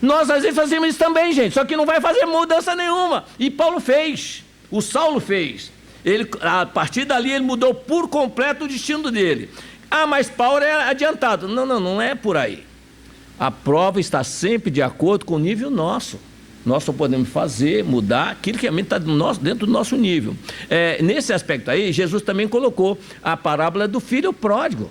Nós às vezes fazemos isso também, gente, só que não vai fazer mudança nenhuma. E Paulo fez, o Saulo fez. A partir dali ele mudou por completo o destino dele. Ah, mas Paulo é adiantado. Não é por aí. A prova está sempre de acordo com o nível nosso. Nós só podemos fazer, mudar aquilo que realmente está dentro do nosso nível. Nesse aspecto aí, Jesus também colocou a parábola do filho pródigo.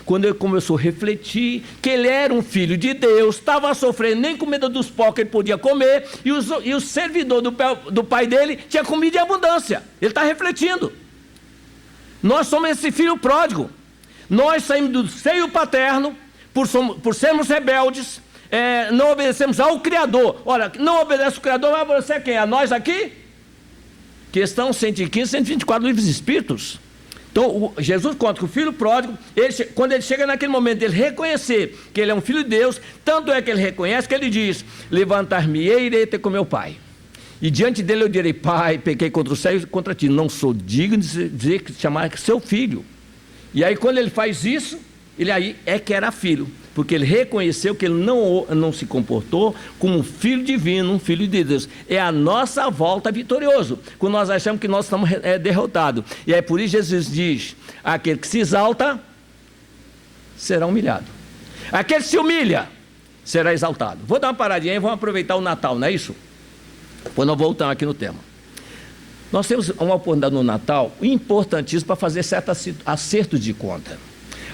Quando ele começou a refletir que ele era um filho de Deus, estava sofrendo, nem comida dos porcos ele podia comer, e o servidor do pai dele tinha comida em abundância. Ele está refletindo. Nós somos esse filho pródigo. Nós saímos do seio paterno, por sermos rebeldes, não obedecemos ao Criador. Ora, não obedece ao Criador, vai obedecer a quem? A nós aqui? Questão 115, 124 livros espíritos. Então, Jesus conta que o filho pródigo, quando ele chega naquele momento de ele reconhecer que ele é um filho de Deus, tanto é que ele reconhece que ele diz: levantar-me-ei e irei ter com meu pai. E diante dele eu direi: pai, pequei contra o céu e contra ti, não sou digno de chamar seu filho. E aí quando ele faz isso, ele aí é que era filho, porque ele reconheceu que ele não se comportou como um filho divino, um filho de Deus. É a nossa volta vitorioso, quando nós achamos que nós estamos derrotados. E é por isso Jesus diz: aquele que se exalta será humilhado, aquele que se humilha será exaltado. Vou dar uma paradinha e vamos aproveitar o Natal, não é isso? Depois nós voltamos aqui no tema. Nós temos uma oportunidade no Natal importantíssima para fazer certos acertos de conta.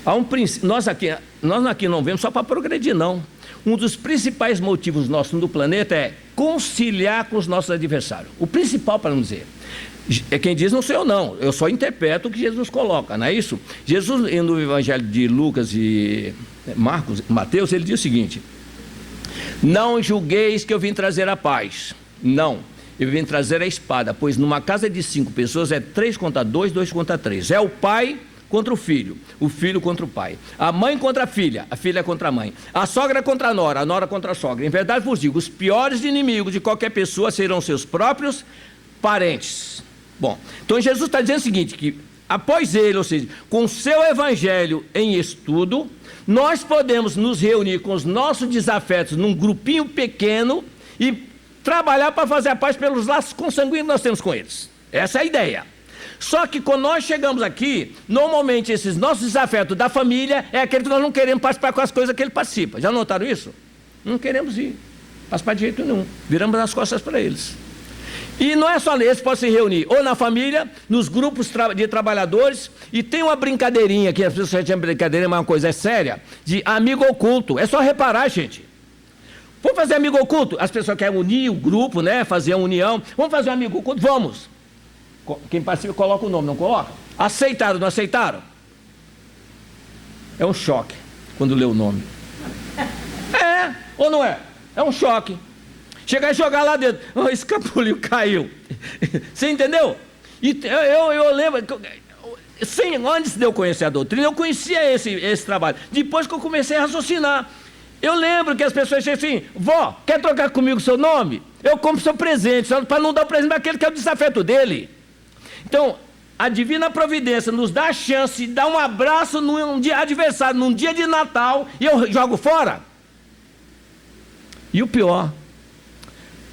Há um princípio, nós aqui não vemos só para progredir, não. Um dos principais motivos nossos no planeta é conciliar com os nossos adversários. O principal, para não dizer. Quem diz não sou eu, não. Eu só interpreto o que Jesus coloca, não é isso? Jesus, no Evangelho de Lucas e Mateus, ele diz o seguinte: não julgueis que eu vim trazer a paz. Não, eu vim trazer a espada, pois numa casa de 5 pessoas é 3 contra 2, 2 contra 3. É o pai contra o filho contra o pai, a mãe contra a filha contra a mãe, a sogra contra a nora contra a sogra. Em verdade vos digo, os piores inimigos de qualquer pessoa serão seus próprios parentes. Bom, então Jesus está dizendo o seguinte, que após ele, ou seja, com o seu evangelho em estudo, nós podemos nos reunir com os nossos desafetos num grupinho pequeno e trabalhar para fazer a paz pelos laços consanguíneos que nós temos com eles. Essa é a ideia. Só que quando nós chegamos aqui, normalmente esses nossos desafetos da família é aquele que nós não queremos participar com as coisas que ele participa. Já notaram isso? Não queremos ir, participar de jeito nenhum. Viramos as costas para eles. E não é só eles, podem se reunir ou na família, nos grupos de trabalhadores, e tem uma brincadeirinha que as pessoas chamam de brincadeira, mas uma coisa é séria, de amigo oculto. É só reparar, gente. Vamos fazer amigo oculto? As pessoas querem unir o grupo, né? Fazer a união. Vamos fazer um amigo oculto? Vamos. Quem participa coloca o nome, não coloca? Aceitaram, não aceitaram? É um choque quando lê o nome. É, ou não é? É um choque. Chegar e jogar lá dentro. Oh, escapuliu, caiu. Você entendeu? E eu lembro, antes de eu conhecer a doutrina, eu conhecia esse trabalho. Depois que eu comecei a raciocinar, eu lembro que as pessoas diziam assim: vó, quer trocar comigo o seu nome? Eu compro seu presente, só para não dar o presente daquele que é o desafeto dele. Então, a divina providência nos dá a chance de dar um abraço num dia adversário, num dia de Natal, e eu jogo fora. E o pior,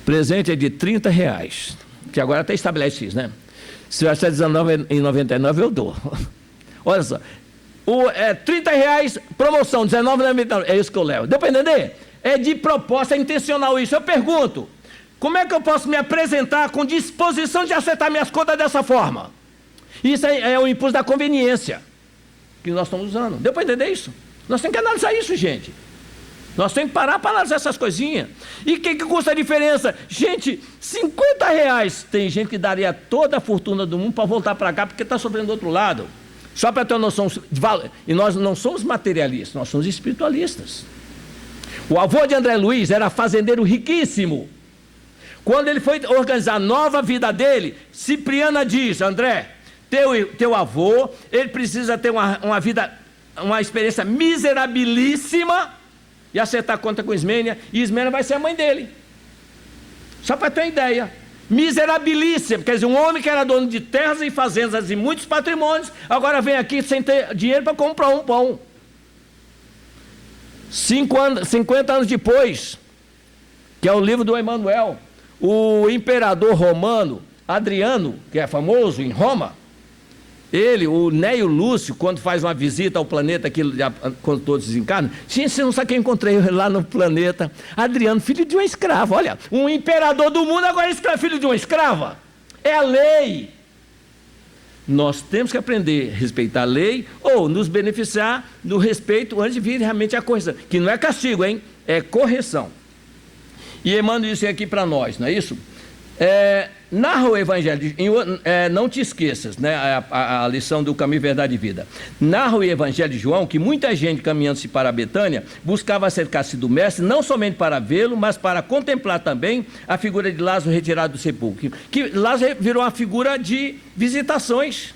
presente é de R$30, que agora até estabelece isso, né? Se vai ser R$19,99, eu dou. Olha só, R$30, promoção, R$19,99, é isso que eu levo. Deu para entender? É de proposta, é intencional isso. Eu pergunto, como é que eu posso me apresentar com disposição de acertar minhas contas dessa forma? Isso é o impulso da conveniência que nós estamos usando. Deu para entender isso? Nós temos que analisar isso, gente. Nós temos que parar para analisar essas coisinhas. E o que custa a diferença? Gente, R$50. Tem gente que daria toda a fortuna do mundo para voltar para cá porque está sofrendo do outro lado. Só para ter uma noção de valor. E nós não somos materialistas, nós somos espiritualistas. O avô de André Luiz era fazendeiro riquíssimo. Quando ele foi organizar a nova vida dele, Cipriana diz: André, teu avô, ele precisa ter uma vida, uma experiência miserabilíssima e acertar conta com Ismênia, e Ismênia vai ser a mãe dele. Só para ter uma ideia. Miserabilíssima, quer dizer, um homem que era dono de terras e fazendas e muitos patrimônios, agora vem aqui sem ter dinheiro para comprar um pão. 50 anos depois, que é o livro do Emmanuel, o imperador romano Adriano, que é famoso em Roma, o Neio Lúcio, quando faz uma visita ao planeta, quando todos desencarnam, gente, você não sabe quem eu encontrei lá no planeta? Adriano, filho de uma escrava. Olha, um imperador do mundo agora é filho de uma escrava. É a lei. Nós temos que aprender a respeitar a lei ou nos beneficiar do respeito antes de vir realmente a correção. Que não é castigo, hein? É correção. E Emmanuel disse aqui para nós, não é isso? Narra o Evangelho, não te esqueças, né, a lição do Caminho, Verdade e Vida. Narra o Evangelho de João que muita gente caminhando-se para Betânia buscava acercar-se do Mestre, não somente para vê-lo, mas para contemplar também a figura de Lázaro retirado do sepulcro. Que Lázaro virou uma figura de visitações.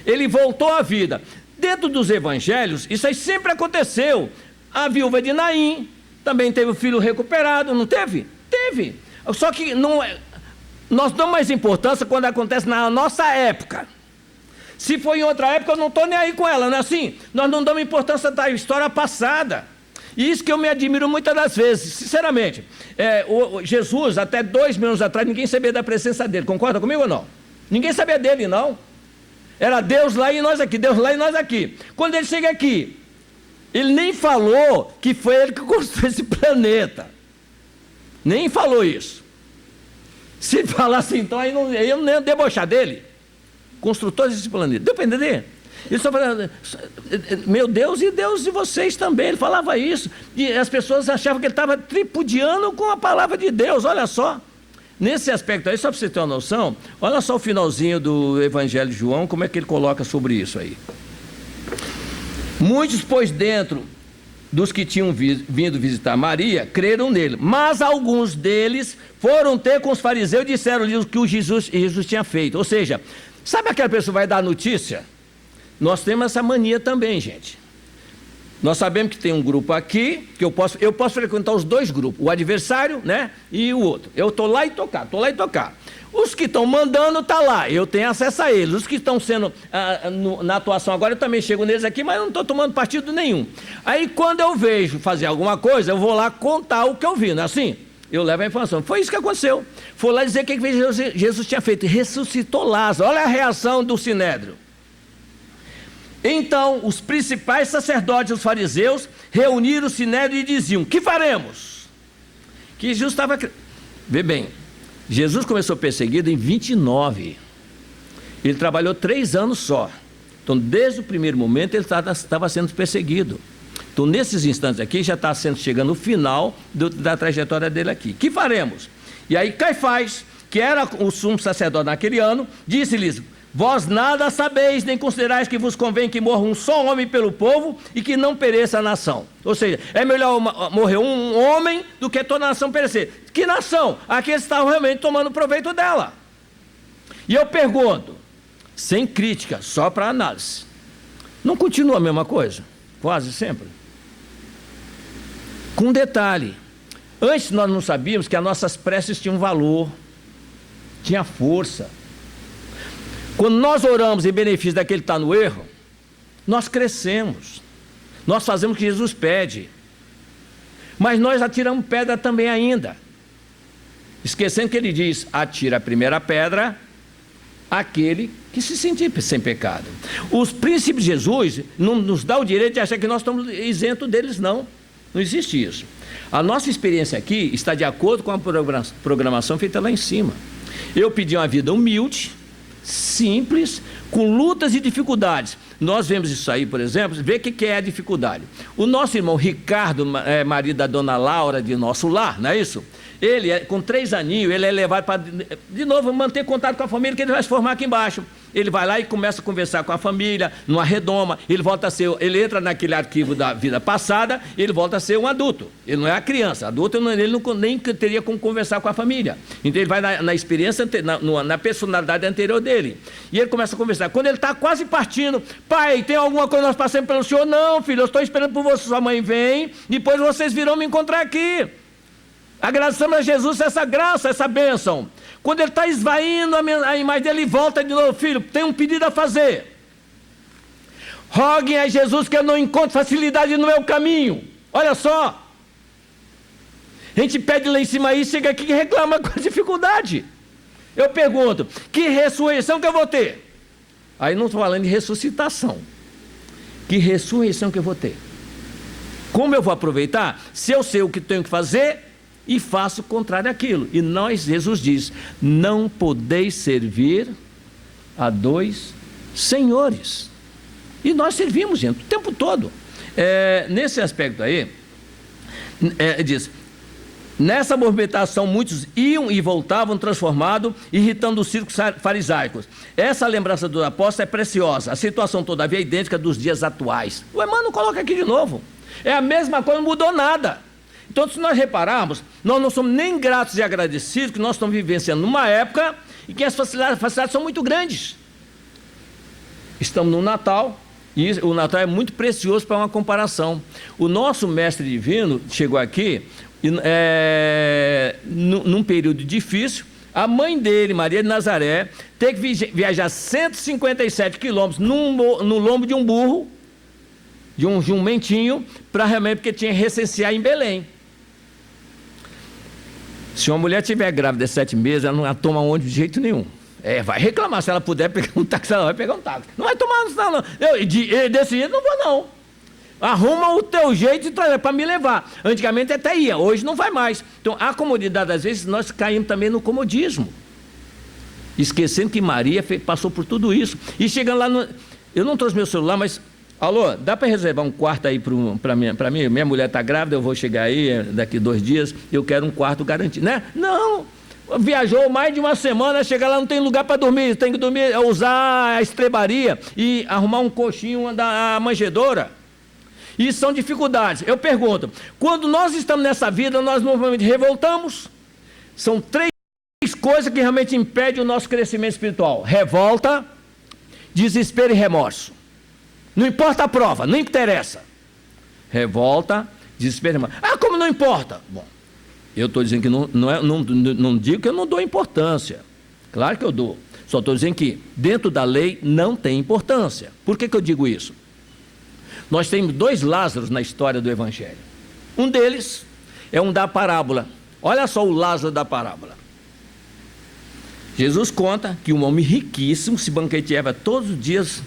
Ele voltou à vida. Dentro dos Evangelhos, isso aí sempre aconteceu. A viúva de Naim também teve o filho recuperado, não teve? Teve. Só que nós damos mais importância quando acontece na nossa época. Se for em outra época, eu não estou nem aí com ela, não é assim? Nós não damos importância da história passada. E isso que eu me admiro muitas das vezes, sinceramente. Jesus, até 2.000 anos atrás, ninguém sabia da presença dele. Concorda comigo ou não? Ninguém sabia dele, não. Era Deus lá e nós aqui, Deus lá e nós aqui. Quando ele chega aqui, ele nem falou que foi ele que construiu esse planeta. Nem falou isso. Se falasse então, aí eu não ia debochar dele. Construtor desse planeta. Deu para entender? Ele só falava, meu Deus e Deus de vocês também. Ele falava isso. E as pessoas achavam que ele estava tripudiando com a palavra de Deus. Olha só. Nesse aspecto aí, só para você ter uma noção, olha só o finalzinho do Evangelho de João, como é que ele coloca sobre isso aí. Muitos, pois, dentro dos que tinham vindo visitar Maria, creram nele, mas alguns deles foram ter com os fariseus e disseram-lhes o que Jesus tinha feito. Ou seja, sabe aquela pessoa que vai dar notícia? Nós temos essa mania também, gente. Nós sabemos que tem um grupo aqui, que eu posso frequentar os dois grupos, o adversário, né, e o outro. Eu estou lá e estou cá, Os que estão mandando estão lá, eu tenho acesso a eles. Os que estão sendo na atuação agora, eu também chego neles aqui, mas eu não estou tomando partido nenhum. Aí quando eu vejo fazer alguma coisa, eu vou lá contar o que eu vi, não é assim? Eu levo a informação. Foi isso que aconteceu. Foi lá dizer o que Jesus tinha feito. Ressuscitou Lázaro. Olha a reação do Sinédrio. Então, os principais sacerdotes e os fariseus reuniram o Sinédrio e diziam: que faremos? Que Jesus estava... Vê bem, Jesus começou perseguido em 29. Ele trabalhou 3 anos só. Então, desde o primeiro momento, ele estava sendo perseguido. Então, nesses instantes aqui, já está chegando o final da trajetória dele aqui. Que faremos? E aí Caifás, que era o sumo sacerdote naquele ano, disse-lhes: vós nada sabeis, nem considerais que vos convém que morra um só homem pelo povo e que não pereça a nação. Ou seja, é melhor morrer um homem do que toda a nação perecer. Que nação? Aqueles estavam realmente tomando proveito dela. E eu pergunto, sem crítica, só para análise, não continua a mesma coisa? Quase sempre. Com um detalhe, antes nós não sabíamos que as nossas preces tinham valor, tinha força. Quando nós oramos em benefício daquele que está no erro, nós crescemos, nós fazemos o que Jesus pede, mas nós atiramos pedra também ainda, esquecendo que ele diz: atira a primeira pedra aquele que se sentir sem pecado. Os princípios de Jesus não nos dá o direito de achar que nós estamos isentos deles, não existe isso. A nossa experiência aqui está de acordo com a programação feita lá em cima. Eu pedi uma vida humilde, simples, com lutas e dificuldades. Nós vemos isso aí, por exemplo, vê o que é a dificuldade. O nosso irmão Ricardo, marido da dona Laura de nosso lar, não é isso? Ele, com 3 aninhos, ele é levado para, de novo, manter contato com a família, que ele vai se formar aqui embaixo. Ele vai lá e começa a conversar com a família, numa redoma, ele entra naquele arquivo da vida passada, ele volta a ser um adulto. Ele não é a criança, adulto ele nem teria como conversar com a família. Então ele vai na experiência, na personalidade anterior dele. E ele começa a conversar. Quando ele está quase partindo: pai, tem alguma coisa nós passamos pelo senhor? Não, filho, eu estou esperando por você, sua mãe vem, depois vocês virão me encontrar aqui. Agradecemos a Jesus essa graça, essa bênção. Quando ele está esvaindo a imagem dele, ele volta de novo: filho, tem um pedido a fazer. Roguem a Jesus que eu não encontro facilidade no meu caminho. Olha só. A gente pede lá em cima aí, chega aqui e reclama com dificuldade. Eu pergunto: que ressurreição que eu vou ter? Aí não estou falando de ressuscitação. Que ressurreição que eu vou ter? Como eu vou aproveitar? Se eu sei o que tenho que fazer e faço o contrário daquilo. E Jesus diz, não podeis servir a dois senhores. E nós servimos, gente, o tempo todo. Nesse aspecto aí, diz, nessa movimentação muitos iam e voltavam transformados, irritando os círculos farisaicos. Essa lembrança do apóstolo é preciosa. A situação todavia é idêntica dos dias atuais. O Emmanuel coloca aqui de novo. É a mesma coisa, não mudou nada. Então, se nós repararmos, nós não somos nem gratos e agradecidos que nós estamos vivenciando numa época em que as facilidades são muito grandes. Estamos no Natal, e o Natal é muito precioso para uma comparação. O nosso mestre divino chegou aqui num período difícil. A mãe dele, Maria de Nazaré, teve que viajar 157 quilômetros no lombo de um burro, de um jumentinho, para realmente, porque tinha que recensear em Belém. Se uma mulher estiver grávida de 7 meses, ela não toma ônibus de jeito nenhum. Vai reclamar, se ela puder pegar um táxi, ela vai pegar um táxi. Não vai tomar, não. Desse jeito não vou, não. Arruma o teu jeito para me levar. Antigamente até ia, hoje não vai mais. Então, a comodidade, às vezes, nós caímos também no comodismo. Esquecendo que Maria passou por tudo isso. E chegando lá, eu não trouxe meu celular, mas... Alô, dá para reservar um quarto aí para mim? Minha mulher está grávida, eu vou chegar aí daqui 2 dias, eu quero um quarto garantido. Né? Não, viajou mais de uma semana, chega lá, não tem lugar para dormir, tem que dormir, usar a estrebaria e arrumar um coxinho da manjedoura. E são dificuldades. Eu pergunto, quando nós estamos nessa vida, nós normalmente revoltamos. São 3 coisas que realmente impedem o nosso crescimento espiritual: revolta, desespero e remorso. Não importa a prova, não interessa. Revolta, desespero. Como não importa? Bom, eu estou dizendo que não digo que eu não dou importância. Claro que eu dou. Só estou dizendo que dentro da lei não tem importância. Por que eu digo isso? Nós temos 2 Lázaros na história do Evangelho. Um deles é um da parábola. Olha só o Lázaro da parábola. Jesus conta que um homem riquíssimo se banqueteava todos os dias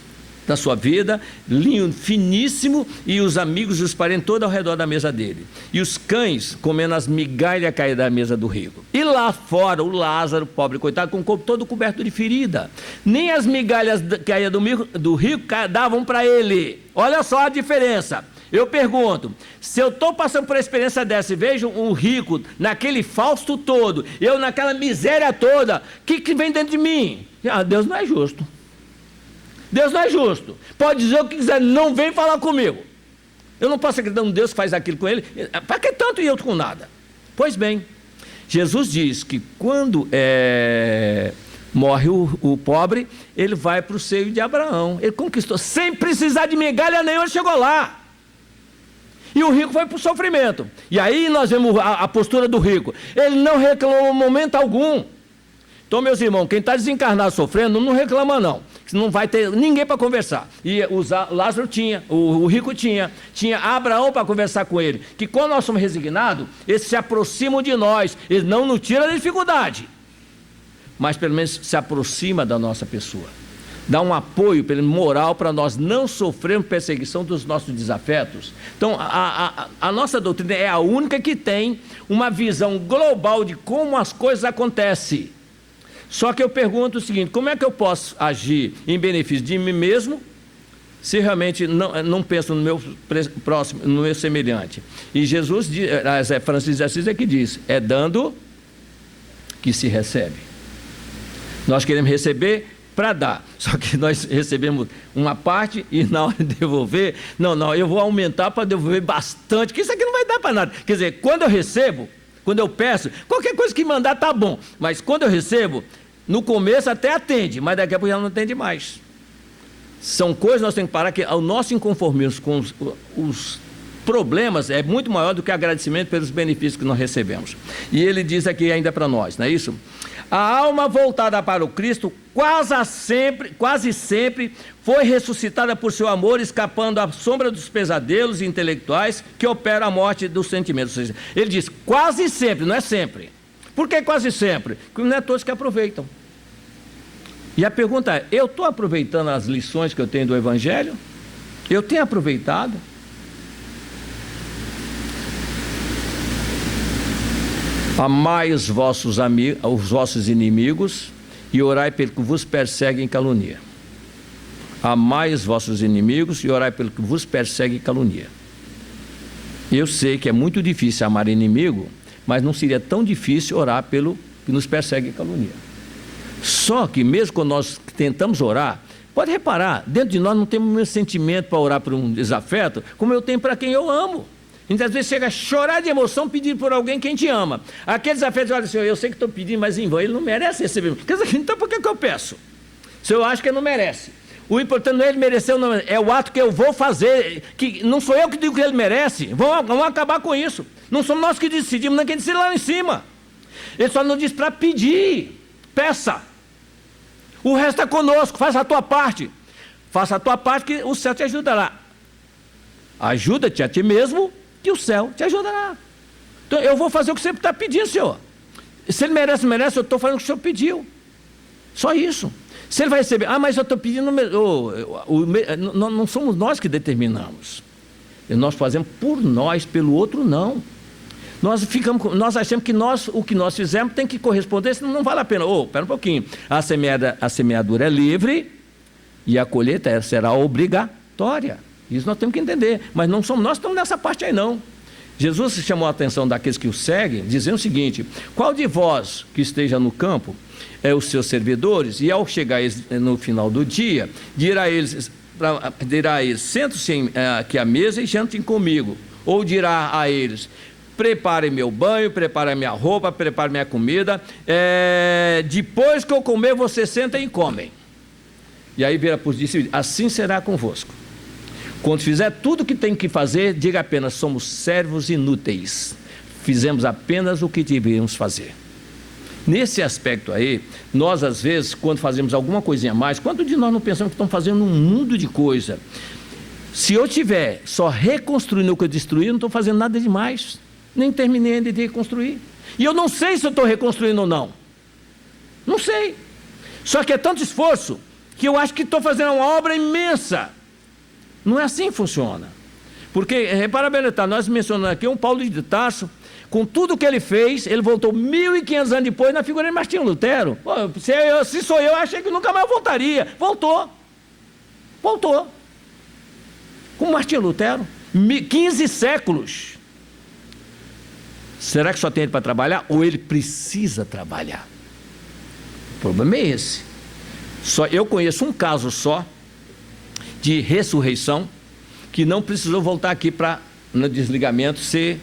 da sua vida, linho finíssimo, e os amigos e os parentes todos ao redor da mesa dele. E os cães comendo as migalhas caídas da mesa do rico. E lá fora, o Lázaro, pobre coitado, com o corpo todo coberto de ferida. Nem as migalhas caídas do rico davam para ele. Olha só a diferença. Eu pergunto, se eu estou passando por uma experiência dessa e vejo um rico naquele fausto todo, eu naquela miséria toda, o que vem dentro de mim? Deus não é justo. Deus não é justo. Pode dizer o que quiser, não vem falar comigo. Eu não posso acreditar num Deus que faz aquilo com ele. Para que tanto e eu com nada? Pois bem, Jesus diz que quando morre o pobre, ele vai para o seio de Abraão. Ele conquistou, sem precisar de migalha nenhuma, ele chegou lá. E o rico foi para o sofrimento. E aí nós vemos a postura do rico. Ele não reclamou em momento algum. Então, meus irmãos, quem está desencarnado sofrendo, não reclama não. Não vai ter ninguém para conversar. E Lázaro tinha, o rico tinha Abraão para conversar com ele. Que quando nós somos resignados, eles se aproximam de nós. Eles não nos tiram da dificuldade, mas pelo menos se aproxima da nossa pessoa. Dá um apoio moral para nós não sofrermos perseguição dos nossos desafetos. Então, a nossa doutrina é a única que tem uma visão global de como as coisas acontecem. Só que eu pergunto o seguinte: como é que eu posso agir em benefício de mim mesmo, se realmente não penso no meu próximo, no meu semelhante? E Jesus, Francisco de Assis é que diz: é dando que se recebe. Nós queremos receber para dar, só que nós recebemos uma parte e na hora de devolver, não, eu vou aumentar para devolver bastante, que isso aqui não vai dar para nada. Quer dizer, quando eu recebo, quando eu peço, qualquer coisa que mandar tá bom, mas quando eu recebo, no começo até atende, mas daqui a pouco já não atende mais. São coisas que nós temos que parar, que o nosso inconformismo com os problemas é muito maior do que agradecimento pelos benefícios que nós recebemos. E ele diz aqui ainda para nós, não é isso? A alma voltada para o Cristo quase sempre foi ressuscitada por seu amor, escapando à sombra dos pesadelos intelectuais que operam a morte dos sentimentos. Ou seja, ele diz quase sempre, não é sempre. Por que quase sempre? Porque não é todos que aproveitam. E a pergunta é, eu estou aproveitando as lições que eu tenho do Evangelho? Eu tenho aproveitado? Amai os vossos inimigos e orai pelo que vos persegue e calunia. Amai os vossos inimigos e orai pelo que vos persegue e calunia. Eu sei que é muito difícil amar inimigo, mas não seria tão difícil orar pelo que nos persegue e calunia. Só que mesmo quando nós tentamos orar, pode reparar, dentro de nós não temos o mesmo sentimento para orar por um desafeto, como eu tenho para quem eu amo. Então, às vezes chega a chorar de emoção pedindo por alguém quem te ama. Aqueles afetos, olha, Senhor, eu sei que estou pedindo, mas em vão, ele não merece receber. Então por que eu peço? Se eu acho que ele não merece. O importante não é ele merecer ou não, é o ato que eu vou fazer, que não sou eu que digo que ele merece. Vamos acabar com isso. Não somos nós que decidimos, nem quem decide lá em cima. Ele só nos diz para pedir, peça. O resto é conosco, faça a tua parte. Faça a tua parte que o céu te ajudará. Ajuda-te a ti mesmo, que o céu te ajudará. Então eu vou fazer o que você está pedindo, Senhor. Se ele merece, eu estou fazendo o que o Senhor pediu. Só isso. Se ele vai receber, mas eu estou pedindo, não somos nós que determinamos. Nós fazemos por nós, pelo outro não. Nós achamos que o que nós fizemos tem que corresponder, senão não vale a pena. Espera um pouquinho. A semeadura é livre e a colheita será obrigatória. Isso nós temos que entender, mas não somos nós que estamos nessa parte aí não. Jesus chamou a atenção daqueles que o seguem, dizendo o seguinte: qual de vós que esteja no campo é os seus servidores, e ao chegar no final do dia, dirá a eles, sente-se aqui à mesa e jantem comigo, ou dirá a eles, preparem meu banho, preparem minha roupa, preparem minha comida, depois que eu comer, vocês sentem e comem. E aí vira para os discípulos, assim será convosco. Quando fizer tudo o que tem que fazer, diga apenas, somos servos inúteis. Fizemos apenas o que deveríamos fazer. Nesse aspecto aí, nós às vezes, quando fazemos alguma coisinha a mais, quanto de nós não pensamos que estamos fazendo um mundo de coisa? Se eu estiver só reconstruindo o que eu destruí, eu não estou fazendo nada demais. Nem terminei ainda de reconstruir. E eu não sei se eu estou reconstruindo ou não. Não sei. Só que é tanto esforço que eu acho que estou fazendo uma obra imensa. Não é assim que funciona. Porque, repara bem, nós mencionamos aqui um Paulo de Tarso, com tudo que ele fez, ele voltou 1.500 anos depois na figura de Martinho Lutero. Pô, se sou eu achei que nunca mais voltaria. Voltou. Com Martinho Lutero, 15 séculos. Será que só tem ele para trabalhar? Ou ele precisa trabalhar? O problema é esse. Eu conheço um caso só, de ressurreição, que não precisou voltar aqui para no desligamento ser.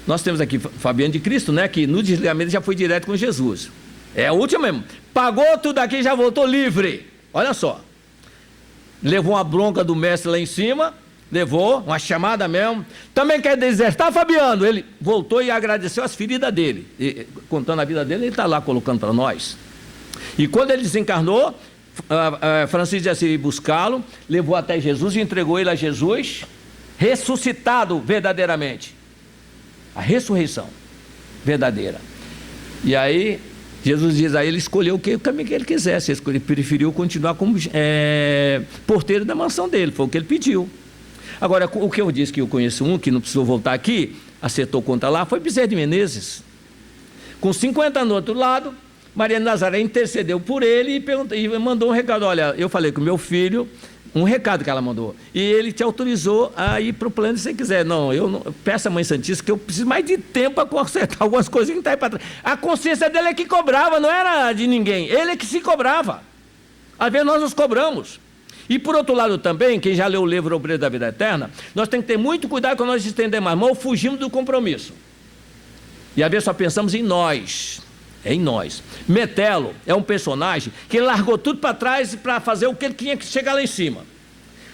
Nós temos aqui Fabiano de Cristo, né, que no desligamento já foi direto com Jesus. É a última mesmo. Pagou tudo aqui e já voltou livre. Olha só. Levou uma bronca do mestre lá em cima, levou uma chamada mesmo. Também quer desertar, Fabiano? Ele voltou e agradeceu as feridas dele. E, contando a vida dele, ele está lá colocando para nós. E quando ele desencarnou, Francisco de Assis buscá-lo, levou até Jesus e entregou ele a Jesus, ressuscitado verdadeiramente. A ressurreição verdadeira. E aí, Jesus diz a ele, escolheu o caminho que ele quisesse. Ele preferiu continuar como porteiro da mansão dele, foi o que ele pediu. Agora, o que eu disse que eu conheço um, que não precisou voltar aqui, acertou conta lá, foi Bezerra de Menezes. Com 50 anos do outro lado, Maria de Nazaré intercedeu por ele e mandou um recado. Olha, eu falei com o meu filho, um recado que ela mandou, e ele te autorizou a ir para o plano se você quiser. Não, peço à Mãe Santíssima que eu preciso mais de tempo para consertar algumas coisas que estão aí para trás. A consciência dele é que cobrava, não era de ninguém, ele é que se cobrava. Às vezes nós nos cobramos. E por outro lado também, quem já leu o livro Obreiro da Vida Eterna, nós temos que ter muito cuidado quando nós estendemos a mão, fugimos do compromisso. E às vezes só pensamos em nós. É em nós. Metelo é um personagem que ele largou tudo para trás para fazer o que ele tinha que chegar lá em cima.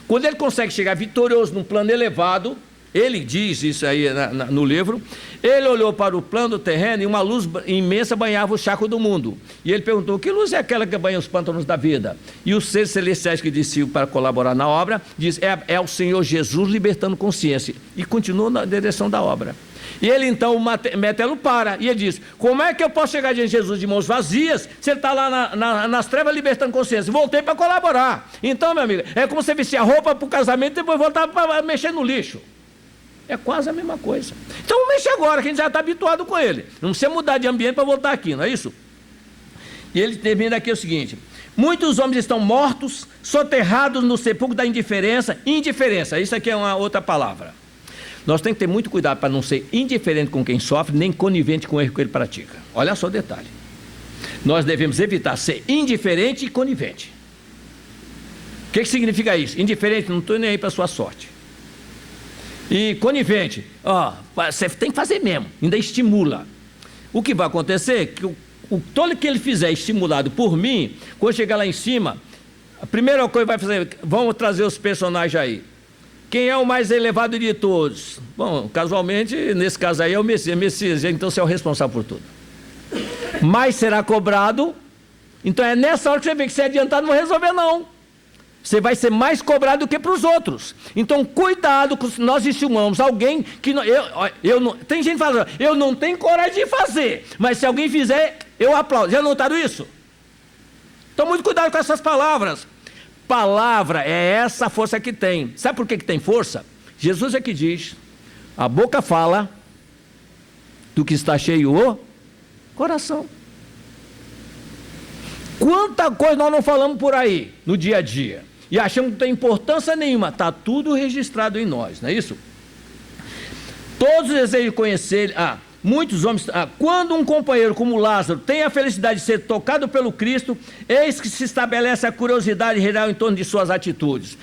Quando ele consegue chegar vitorioso num plano elevado, Ele diz isso aí no livro. Ele olhou para o plano terreno e uma luz imensa banhava o charco do mundo. E ele perguntou: que luz é aquela que banha os pântanos da vida? E os seres celestiais que desciam para colaborar na obra, diz: é o Senhor Jesus libertando consciência. E continua na direção da obra. E ele então, o Metelo para, e ele diz: como é que eu posso chegar diante de Jesus de mãos vazias, se ele está lá nas trevas libertando consciência? Voltei para colaborar. Então, meu amigo, é como você vestir a roupa para o casamento e depois voltar para mexer no lixo. É quase a mesma coisa. Então vamos mexer agora, que a gente já está habituado com ele. Não precisa mudar de ambiente para voltar aqui, não é isso? E ele termina aqui o seguinte: muitos homens estão mortos, soterrados no sepulcro da indiferença. Indiferença, isso aqui é uma outra palavra. Nós temos que ter muito cuidado para não ser indiferente com quem sofre, nem conivente com o erro que ele pratica. Olha só o detalhe. Nós devemos evitar ser indiferente e conivente. O que significa isso? Indiferente, não estou nem aí para a sua sorte. E conivente, você tem que fazer mesmo, ainda estimula. O que vai acontecer é que todo que ele fizer estimulado por mim, quando chegar lá em cima, a primeira coisa que vai fazer: vamos trazer os personagens aí. Quem é o mais elevado de todos? Bom, casualmente, nesse caso aí é o Messias, então você é o responsável por tudo. Mas será cobrado. Então é nessa hora que você vê que se adiantar não vai resolver não. Você vai ser mais cobrado do que para os outros. Então, cuidado com nós estimulamos alguém que tem gente falando: eu não tenho coragem de fazer, mas se alguém fizer, eu aplaudo. Já notaram isso? Então, muito cuidado com essas palavras. Palavra é essa força que tem. Sabe por que tem força? Jesus é que diz: a boca fala do que está cheio o coração. Quanta coisa nós não falamos por aí no dia a dia e achamos que não tem importância nenhuma. Está tudo registrado em nós, não é isso? Todos desejam conhecer. Muitos homens. Quando um companheiro como Lázaro tem a felicidade de ser tocado pelo Cristo, eis que se estabelece a curiosidade real em torno de suas atitudes.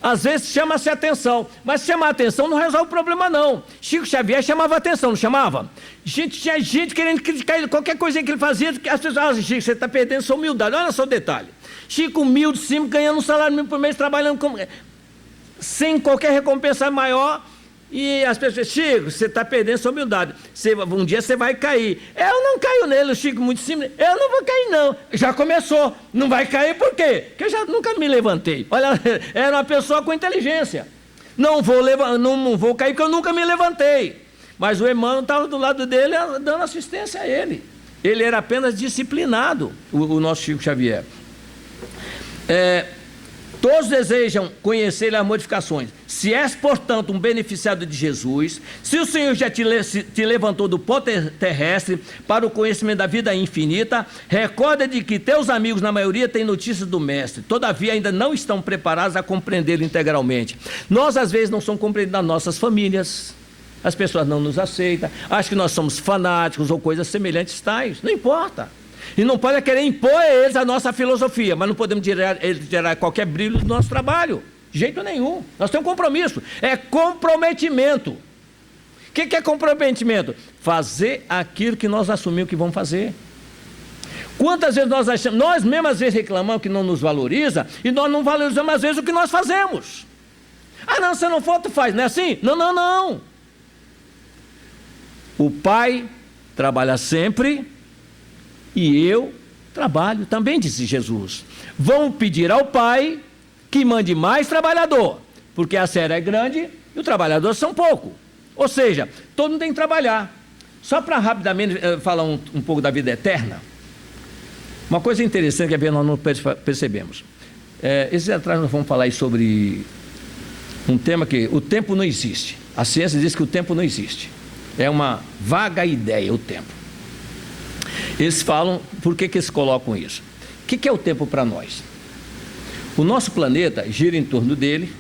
Às vezes chama-se atenção, mas se chamar atenção não resolve o problema não. Chico Xavier chamava atenção, não chamava? Tinha gente querendo criticar ele, qualquer coisa que ele fazia, as pessoas falavam: Chico, você está perdendo sua humildade. Olha só o detalhe: Chico humilde, sim, ganhando um salário mínimo por mês, trabalhando sem qualquer recompensa maior. E as pessoas: Chico, você está perdendo sua humildade, um dia você vai cair. Eu não caio nele, o Chico muito simples: eu não vou cair não. Já começou, não vai cair por quê? Porque eu já nunca me levantei. Olha, era uma pessoa com inteligência. Não vou cair porque eu nunca me levantei. Mas o Emmanuel estava do lado dele dando assistência a ele. Ele era apenas disciplinado, o nosso Chico Xavier. Todos desejam conhecer as modificações. Se és, portanto, um beneficiado de Jesus, se o Senhor já te levantou do pó terrestre para o conhecimento da vida infinita, recorda de que teus amigos, na maioria, têm notícias do Mestre, todavia ainda não estão preparados a compreendê-lo integralmente. Nós, às vezes, não somos compreendidos nas nossas famílias, as pessoas não nos aceitam, acham que nós somos fanáticos ou coisas semelhantes tais, não importa. E não pode querer impor a eles a nossa filosofia, mas não podemos tirar qualquer brilho do nosso trabalho, de jeito nenhum. Nós temos um compromisso, é comprometimento. O que é comprometimento? Fazer aquilo que nós assumimos que vamos fazer. Quantas vezes nós achamos, nós mesmos às vezes reclamamos que não nos valoriza, e nós não valorizamos às vezes o que nós fazemos. Não, se não for, tu faz, não é assim? Não. O Pai trabalha sempre, e eu trabalho também, disse Jesus. Vão pedir ao Pai que mande mais trabalhador, porque a série é grande e os trabalhadores são pouco. Ou seja, todo mundo tem que trabalhar. Só para rapidamente falar um pouco da vida eterna, uma coisa interessante que às vezes nós não percebemos. Esses dias atrás nós vamos falar aí sobre um tema que o tempo não existe. A ciência diz que o tempo não existe. É uma vaga ideia o tempo. Eles falam, por que eles colocam isso? O que é o tempo para nós? O nosso planeta gira em torno dele,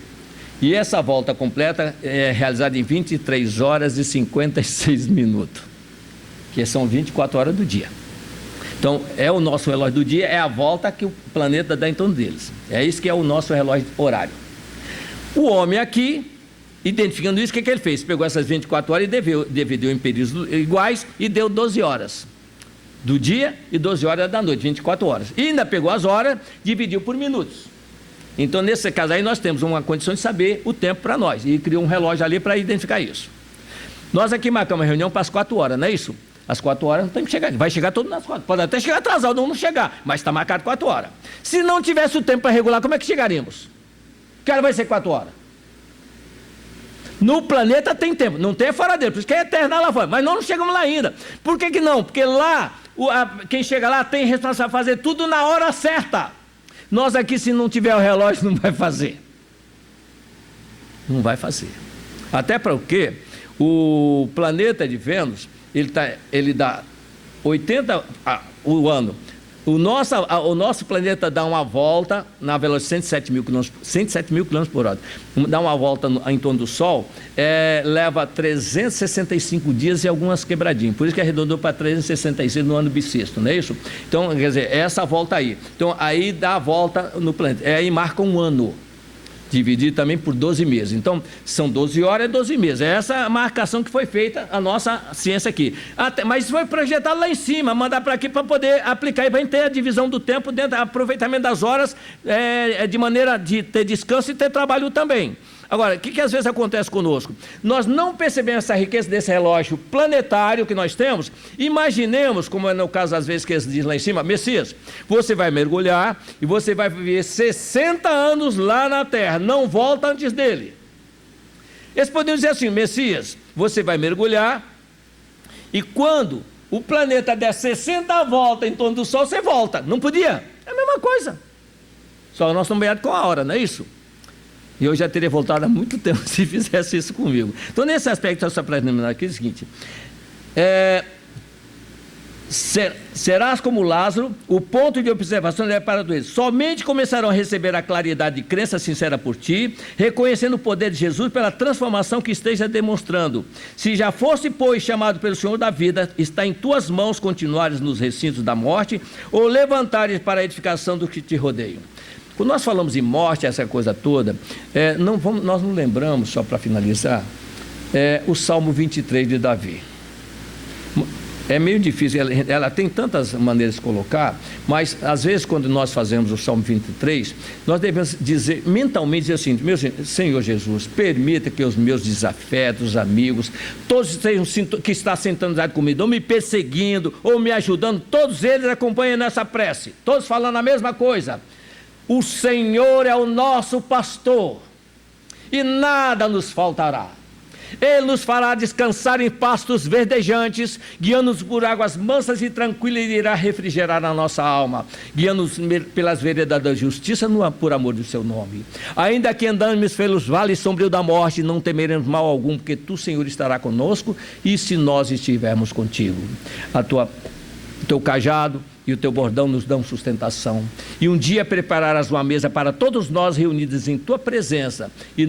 e essa volta completa é realizada em 23 horas e 56 minutos, que são 24 horas do dia. Então, é o nosso relógio do dia, é a volta que o planeta dá em torno deles. É isso que é o nosso relógio horário. O homem aqui, identificando isso, o que ele fez? Pegou essas 24 horas e dividiu em períodos iguais e deu 12 horas. Do dia e 12 horas da noite, 24 horas. E ainda pegou as horas, dividiu por minutos. Então, nesse caso aí, nós temos uma condição de saber o tempo para nós. E criou um relógio ali para identificar isso. Nós aqui marcamos uma reunião para as 4 horas, não é isso? Às 4 horas não tem que chegar. Vai chegar todo nas 4. Pode até chegar atrasado ou não chegar, mas está marcado 4 horas. Se não tivesse o tempo para regular, como é que chegaríamos? Que hora vai ser 4 horas? No planeta tem tempo, não tem fora dele, por isso que é eterno lá fora. Mas nós não chegamos lá ainda. Por que não? Porque lá, quem chega lá tem responsabilidade de fazer tudo na hora certa. Nós aqui, se não tiver o relógio, não vai fazer. Não vai fazer. Até porque o planeta de Vênus, ele dá 80 o ano. O nosso planeta dá uma volta na velocidade de 107 mil km por hora. Dá uma volta em torno do Sol, leva 365 dias e algumas quebradinhas. Por isso que arredondou para 366 no ano bissexto, não é isso? Então, quer dizer, essa volta aí. Então, aí dá a volta no planeta. Aí marca um ano, dividido também por 12 meses. Então, são 12 horas e 12 meses. É essa marcação que foi feita a nossa ciência aqui. Mas foi projetado lá em cima, mandar para aqui para poder aplicar e vai ter a divisão do tempo, dentro aproveitamento das horas, de maneira de ter descanso e ter trabalho também. Agora, o que às vezes acontece conosco? Nós não percebemos essa riqueza desse relógio planetário que nós temos. Imaginemos, como é no caso às vezes que eles dizem lá em cima, Messias, você vai mergulhar e você vai viver 60 anos lá na Terra, não volta antes dele. Eles poderiam dizer assim, Messias, você vai mergulhar e quando o planeta der 60 voltas em torno do Sol, você volta. Não podia? É a mesma coisa. Só nós estamos banhados com a hora, não é isso? E eu já teria voltado há muito tempo se fizesse isso comigo. Então, nesse aspecto, só para terminar aqui, é o seguinte: serás como Lázaro, o ponto de observação é para eles. Somente começarão a receber a claridade de crença sincera por ti, reconhecendo o poder de Jesus pela transformação que esteja demonstrando. Se já fosse, pois, chamado pelo Senhor da vida, está em tuas mãos continuares nos recintos da morte, ou levantares para a edificação dos que te rodeiam. Quando nós falamos em morte, essa coisa toda, nós não lembramos, só para finalizar, o Salmo 23 de Davi. É meio difícil, ela tem tantas maneiras de colocar, mas às vezes quando nós fazemos o Salmo 23, nós devemos dizer, mentalmente dizer assim, meu Senhor Jesus, permita que os meus desafetos, amigos, todos que estão sentando comigo, ou me perseguindo, ou me ajudando, todos eles acompanhem nessa prece, todos falando a mesma coisa. O Senhor é o nosso pastor e nada nos faltará. Ele nos fará descansar em pastos verdejantes, guiando-nos por águas mansas e tranquilas, e irá refrigerar a nossa alma, guiando-nos pelas veredas da justiça, por amor do seu nome. Ainda que andamos pelos vales sombrios da morte, não temeremos mal algum, porque tu, Senhor, estará conosco, e se nós estivermos contigo. O teu cajado e o teu bordão nos dão sustentação. E um dia prepararás uma mesa para todos nós reunidos em tua presença, e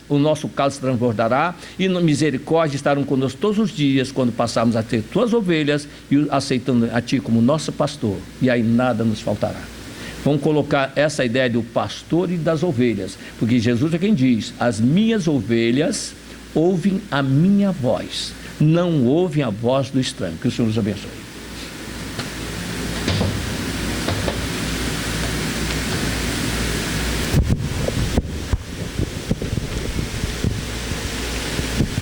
o nosso cálice transbordará, e na misericórdia estarão conosco todos os dias, quando passarmos a ter tuas ovelhas, e aceitando a ti como nosso pastor, e aí nada nos faltará. Vamos colocar essa ideia do pastor e das ovelhas, porque Jesus é quem diz, as minhas ovelhas ouvem a minha voz, não ouvem a voz do estranho. Que o Senhor nos abençoe.